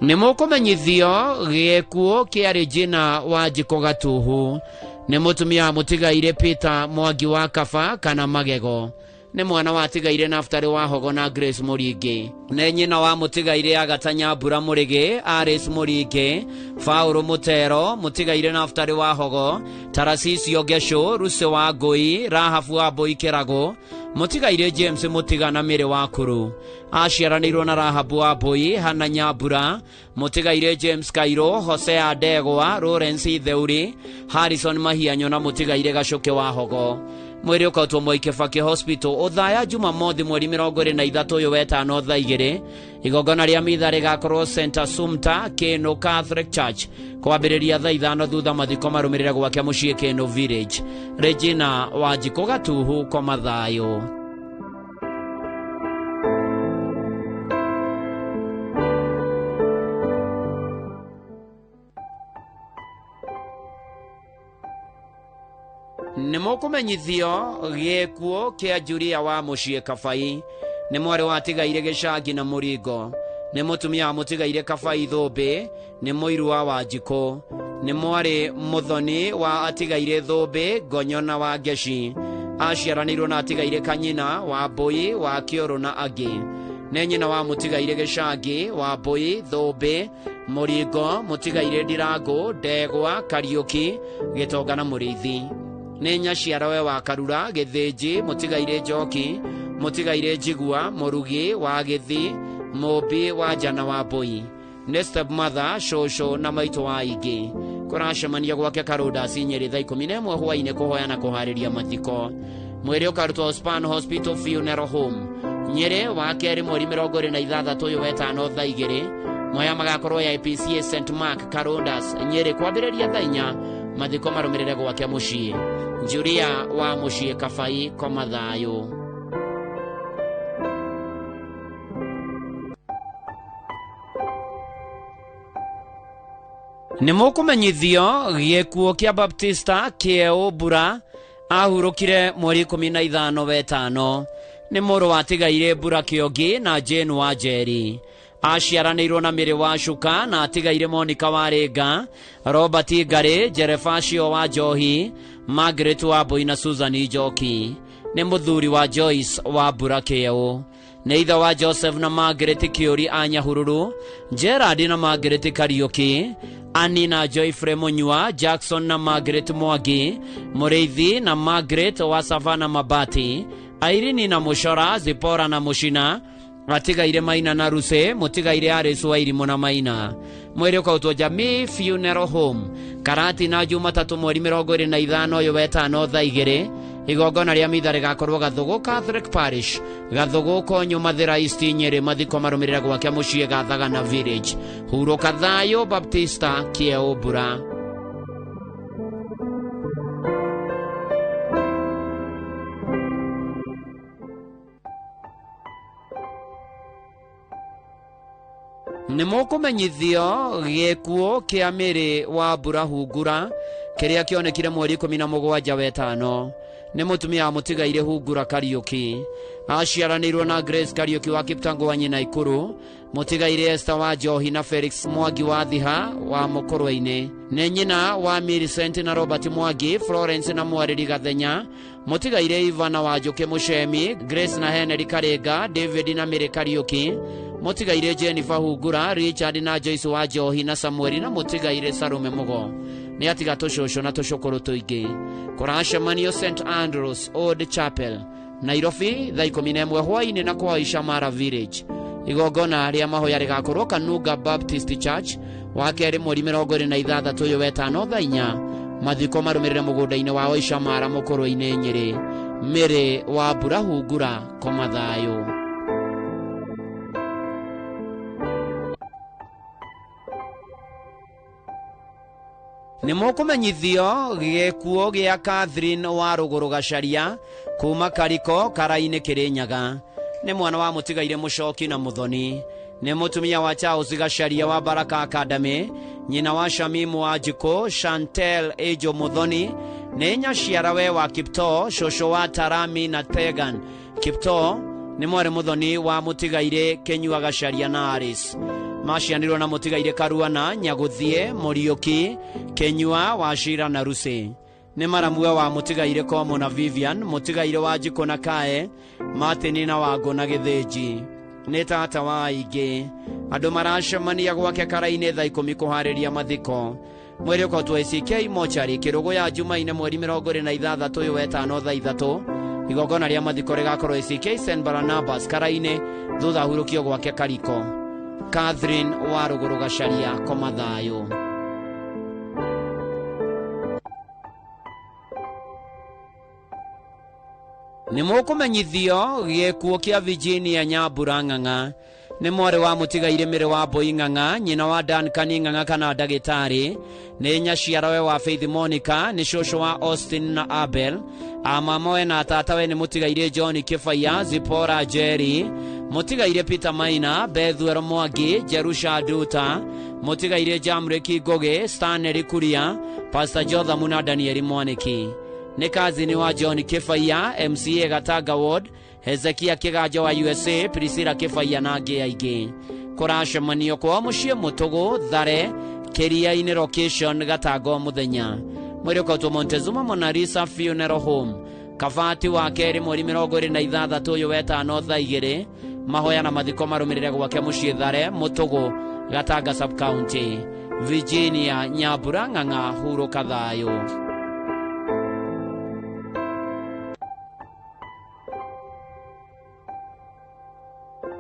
Nimukumenyithio giekuo kia Regina Wanjiko Gatuhu ni mutumia mutigaire Peter Mwangi wa Kaba kana Magego ni mwana wa tigaire Naftali wa Hogo na Grace Muringi ni nyina wa mutigaire Agatanya Mbura Murigi Aris Muringi Paulo Mutero mutigaire Naftali wa Hogo Tarasisi Ogesho Ruse wa Ngui Rahafu wa Mbui Kirago mutigaire James Mutigana Mire wa Kuru aciaranirwo na Rahabu wa Mbui Hana Nyambura mutigaire James Kairo Hosea Ndegwa Lawrence Theuri Harrison Mahianyo na mutigaire Gacoke wa Hogo mwiri ukautwo Moi Kibaki Hospital uthaya Jumamothi mweri 23 uyu wetano thaa 2 igongona ria mitha rigakorwo St Assumpta Keno Catholic Church kwambiriria thaa 5 thutha mathiko marumirire gwake mucii Keno Village. Regina Wanjiko Gatuhu kwa mathayo. Nimukumenyithio giekuo kia Julia wa mucii Kabai ni mwari wa tigaire Gichangi na Muringo ni mutumia mutigaire Kabai Thumbi ni muiru wa Wanjiko ni mwari muthoni wa atigaire Thumbi Ngonyona wa Ngeci aciaranirwo na atigaire Kanyina wa Mbui wa Kioro na angi ni nyina wa mutigaire Gichangi wa Mbui Thumbi Muringo mutigaire Ndirangu Ndegwa Kariuki Gitonga na Muriithi ni nyaciarawe wa Karura Githiji mutigaire Njoki mutigaire Njigua Murugi wa Githi Mumbi wa Jana wa Mbui ni step mother Shosho na maito wa ingi kuracemania gwake Karudasi Nyeri thaa 11 hwaine kuhoya na kuhariria mathiko mwiri ukarutwo Span Hospital Funeral Home Nyeri wa keri mweri 26 uyu wetano thaa 2 moya magakorwo ya IPCA St Mark Karundas Nyeri kwambiriria thaa 4 mathiko marumirire gwake mucii Julia wa mucii Kabai kwa mathayo. Nimukumenyithio giekuo kia Baptista Kieo Mbura ahurukire mweri 15 wetano ni muru wa tigaire Mbura Kiongi na Jane wa Njeri aciaranirwo na Miri wa Cuka na atigaire Monica wa Ringa Robert Ngari Jerefacio wa Njohi Margaret wa Mbui na Susan Njoki ni muthuri wa Joyce wa Mbura Kieo ni ithe wa Joseph na Margaret Kiuri Anyahururu Gerard na Margaret Kariuki Annie na Joyfrey Munyua Jackson na Margaret Mwangi Mureithi na Margaret wa Savana Mabati Irene na Mushora Zipora na Mushina atigaire Maina na Ruse mutigaire Aris wa Irimo na Maina mwiri ukautwo Jamii Funeral Home Karati na Jumatatu mweri 25 uyu wetano thaa 2 igongona ria mitha rigakorwo Gathugu Catholic Parish Gathugu Konyo Mathira East Nyeri mathiko marumirira gwake mucii Gathagana Village huruka thayo Baptista Kieo Mbura. Nimukumenyithio giekuo kia Miri wa Mbura Hungura kiria kionekire mweri 17 wetano ni mutumia mutigaire Hungura Kariuki aciaranirwo na Grace Kariuki wa Kiptango wa nyina Ikuru mutigaire Esther wa Njohi na Felix Mwangi wa Thiha wa Mukorwe-ini ni nyina wa Millicent na Robert Mwangi Florence na Mwariri Gathenya mutigaire Ivana wa Njuki Muchemi Grace na Henry Karenga David na Miri Kariuki mutigaire Jennifer Hungura Richard na Joyce wa Njohi na Samuel na mutigaire Sarume Mugo ni atiga tushosho na tushokoro tuingi kuracemanio St Andrews Old Chapel Nairobi thaa 11 hwaini na kwa Ishamara Village igongona ria mahoya rigakorwo Kanuga Baptist Church wa keri mweri 26 uyu wetano thaa 4 mathiko marumirire mugunda-ini wa Ishamara Mukorwe-ini Nyeri Miri wa Mbura Hungura kwa mathayo. nĩ mũkũmenyithio gĩkuũ gĩa Catherine wa Rũgũrũ Gacaria kuma Kariko Karainĩ Kĩrĩnyaga. Nĩ mwana wa mũtigaire Mũcoki na Mũthoni. Nĩ mũtumia wa Charles Gacaria wa Baraka Academy, nyina wa Shamimu wa Jiko, Chantel Ejo Mũthoni. Nĩ nyaciarawe wa Kipto, shosho wa Tarami na Tegan. Kipto nĩ mwari Mũthoni wa mũtigaire Kenyua Gacaria na Aris. Macianirwo na mũtigaire Karuana, Nyaguthie, Mũriũki, Kenyua, Wachira na Rusi. Nĩ maramue wa mũtigaire Komo na Vivian, mũtigaire wa Jiko na Kae, Martin na Wangũ na Gĩthĩnji. Nĩ tata wa aingĩ. Andũ maracemania gwake Karainĩ thaa 10 kũharĩria mathiko. Mweri ũkotwo ACK mochari Kĩrũgũ ya Jumaine mweri 26 ũyũ wa 5 thaa 3. Igongona rĩa mathiko rĩgakorwo ACK St Barnabas Karainĩ thutha hurũkio gwake Kariko. Catherine wa Rũgũrũ Gacaria koma thayũ. Nĩ mũkũmenyithio gĩkuũ kĩa Virginia Nyambura Ng'ang'a. Nĩ mwarĩ wa mũtigaire Mĩrĩ wa Mbũi Ng'ang'a, nyina wa Duncan Ng'ang'a kana ndagĩtarĩ. Nĩ nyaciarawe wa Faith Monica, nĩ shosho wa Austin na Abel. Mamawe na tatawe nĩ mũtigaire John Kĩbaiya, Zipora Jerry, mũtigaire Peter Maina, Bethuel Mwangi, Jerusha Nduta, mũtigaire Jamreki Ngoge, Stanley Kuria, Pastor Jotham na Daniel Mwaniki. Nĩ kazini wa John Kĩbaiya, MCA Gatanga Ward, Hezekia Kĩganja wa USA, Priscilla Kĩbaiya na angĩ aingĩ. Kũracemanio kwa mũciĩ Mũtũgũ, Thare, Kĩria-inĩ location Gatanga mũthenya. Mweri ũkotwo Montezuma Mona Lisa Funeral Home. Kabati wa kerĩ mweri 26 ũyũ wa 5 thaa 2. Mahoya na mathiko marũmĩrĩre gwake mũciĩ Thare, Mũtũgũ, Gatanga Sub County. Virginia Nyambura Ng'ang'a hurũka thayũ.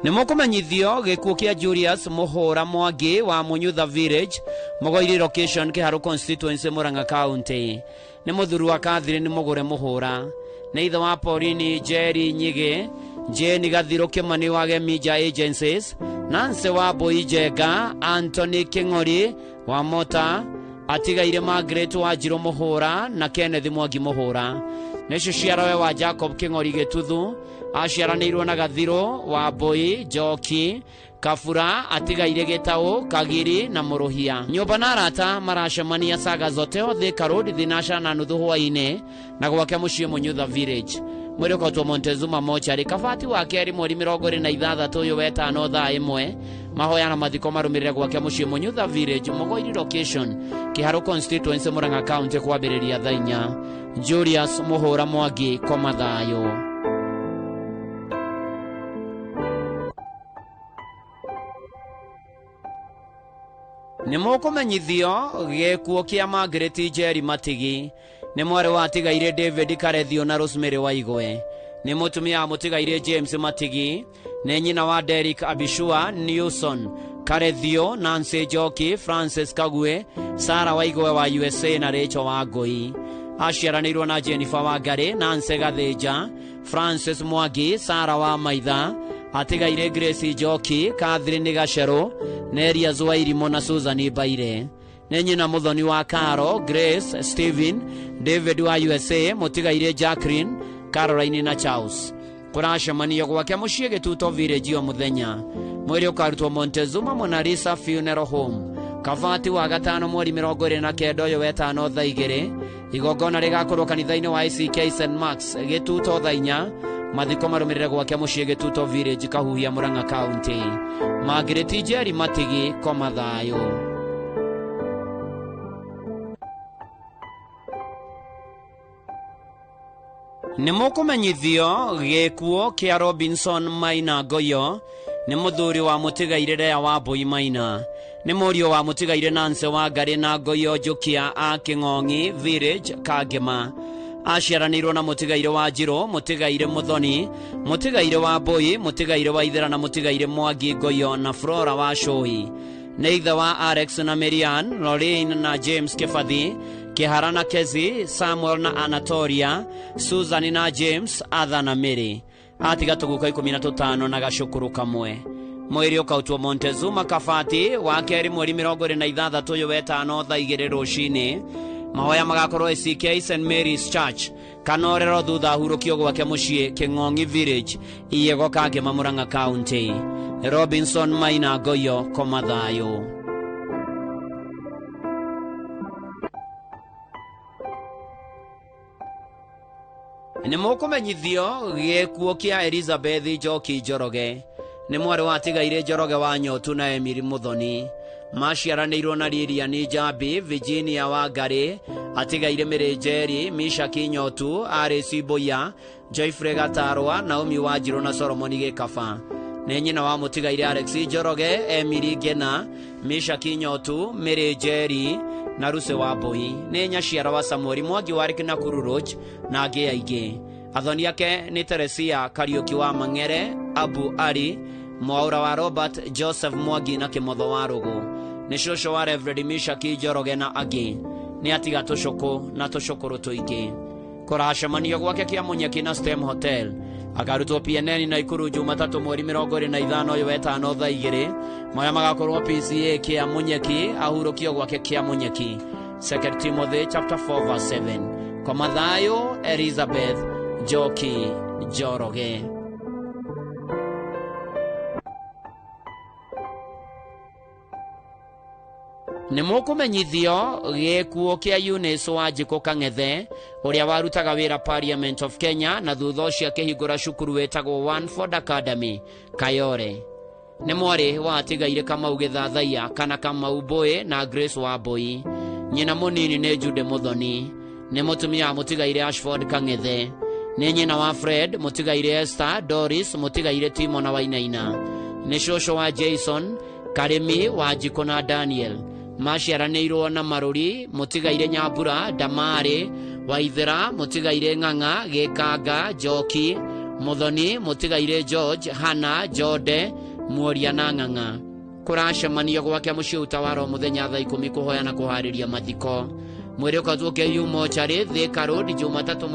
Nĩ mũkũmenyithio gĩkuũ kĩa Julius Mũhũra Mwangi wa Mũnyutha Village, Mũgoiri location Kĩharũ constituency Murang'a County. Nĩ mũthuri wa Catherine Mũgũre Mũhũra. Nĩ ithe wa Pauline Jerry Nyige, Jane Gathirũ Kĩmani wa Gemija Agencies, Nancy wa Mbũi Njenga, Anthony Kĩng'ori wa Mota, atigaire Margaret wa Njirũ Mũhũra na Kenneth Mwangi Mũhũra. Nĩ ciarawe wa Jacob Kĩng'ori Gĩtuthu, aciaranĩirwo na Gathirũ wa Mbũi, Njoki, Kabura, atigaire Gĩtaũ, Kagiri na Mũrũhia. Nyũmba na arata maracemania Saga Zoteo, Thika Road, thinacara na nuthu hwainĩ na gwake mũciĩ Mũnyutha Village. Mweri ũkotwo Montezuma mochari. Kabati wa kerĩ mweri 26 ũyũ wa 5 thaa 1. Mahoya na mathiko marũmĩrĩre gwake mũciĩ Mũnyutha Village, Mũgoiri location Kĩharũ constituency Murang'a County kwambĩrĩria thaa 4. Julius Mũhũra Mwangi koma thayũ. Nĩ mũkũmenyithio gĩkuũ kĩa Margaret Njeri Matigi. Nĩ mwarĩ wa atigaire David Karethio na Rosemary Waigwe. Nĩ mũtumia wa mũtigaire James Matigi. Nĩ nyina wa Derek Abishua Newson Karethio, Nancy Njoki, Francis Kagwe, Sarah Waigwe wa USA na Rachel Wangui. Aciaranĩirwo na Jennifer Wangari, Nancy Gathĩnja, Francis Mwangi, Sarah wa Maitha, atigaire Grace Njoki, Catherine Gacerũ, Neria Zwairimo na Susan Baire. Nĩ nyina Mũthoni wa Karo, Grace, Stephen, David wa USA, mũtigaire Jacqueline, Caroline na Charles. Kũracemanio gwake mũciĩ Gĩtuto Village o mũthenya. Mweri ũkarutwo Montezuma Mona Lisa Funeral Home. Kabati wa gatano mweri 29 ũyũ wa 5 thaa 2. Igongona rĩgakorwo kanitha-inĩ wa ACK St Marks Gĩtuto thaa 4. Mathiko marũmĩrĩre gwake mũciĩ Gĩtuto Village Kahuhia Murang'a County. Margaret Njeri Matigi koma thayũ. Nĩ mũkũmenyithio gĩkuũ kĩa Robinson Maina Ngoyo. Nĩ mũthuri wa mũtigaire Lea wa Mbũi Maina. Nĩ mũriũ wa mũtigaire Nancy Wangari na Ngoyo Njukia a Kĩng'ong'i Village Kangema. Aciaranĩirwo na mũtigaire wa Njirũ, mũtigaire Mũthoni, mũtigaire wa Mbũi, mũtigaire wa Ithera na mũtigaire Mwangi Ngoyo na Flora wa Cũi. Nĩ ithe wa Alex na Marian, Lorraine na James Kĩbathi, Kĩhara na Kezi, Samuel na Anatolia, Susan na James, Atha na Mary. Atiga tũguka 15 na gacukuru kamwe. mwiri ukautwo Montezuma Kabati wa keri mweri 26 uyu wetano thaa 2 rucini. Mahoya magakorwo ACK St Mary's Church kanorero thutha hurukio gwake mucii King'ong'i Village iyego kage Murang'a County. Robinson Maina Goyo Komathayo. Nĩ mũkũmenyithio gĩkuũ kĩa Elizabeth Njoki Njoroge. Nĩ mwarĩ watigaire Njoroge wa Nyotu na Emiri Muthoni. Maciaranĩirwo na Lilian Njambi, Virginia Wangari, atigaire Mĩrĩnjeri, Misha Kinyotu, Arĩsi Boya, Joyfrey Gatarwa, Naomi Wanjiru na Solomon Gĩkaba. Nĩ nyina wa mũtigaire Alex Njoroge, Emiri Ngena, Misha Kinyotu, Mĩrĩnjeri na Ruse wa Mbui. Nĩ nyaciara wa Samuel Mwangi wa Nakuru Road na angĩ aingĩ. Athoni ake nĩ Teresia Kariuki wa Mang'ere, Abu Ali, Mwaura wa Robert, Joseph Mwangi na Kimotho wa Rugu. Nĩ cũcũ wa Reverend Misha Kinjoroge na angĩ. Nĩ atiga tũcũkũ na tũcũkũrũ tũingĩ. Kũracemanio gwake Kĩamunyeki na Stem Hotel. Akarutwo PNN na Ikuru Jumatatu mweri 25 uyu wetano thaa 2. Moya magakorwo PCA Kĩamunyeki ahurũkio gwake Kĩamunyeki. 2 Timothy chapter 4 verse 7. Komathayo Elizabeth Njoki Njoroge. Nĩ mũkũmenyithio gĩkuũ kĩa Eunice Wanjiku Kang'ethe ũrĩa warutaga wĩra Parliament of Kenya na thutha ũcio akĩhingũra cukuru wĩtagwo Wanford Academy Kayore. Nĩ mwarĩ watigaire Kamau Gĩthathaiya kana Kamau Mbowe na Grace Wambui. Nyina mũnini nĩ Jude Muthoni. Nĩ mũtumia mũtigaire Ashford Kang'ethe. Nĩ nyina wa Fred mũtigaire Esther, Doris mũtigaire Timo na Wainaina. Nĩ cũcũ wa Jason Karimi Wanjiku na Daniel. Maciaranĩirwo na Marũri mũtigaire Nyambura, Damari Waithera mũtigaire Ng'ang'a, Gĩkanga, Njoki Muthoni mũtigaire George, Hana, Jode, Muoria na Ng'ang'a. Kũracemanio gwake mũciĩ Utawaro mũthenya thaa 10 kũhoya na kũharĩria mathiko. Mwĩrĩ ũkatwo Kĩu Mochari, Thika Road Jumatatu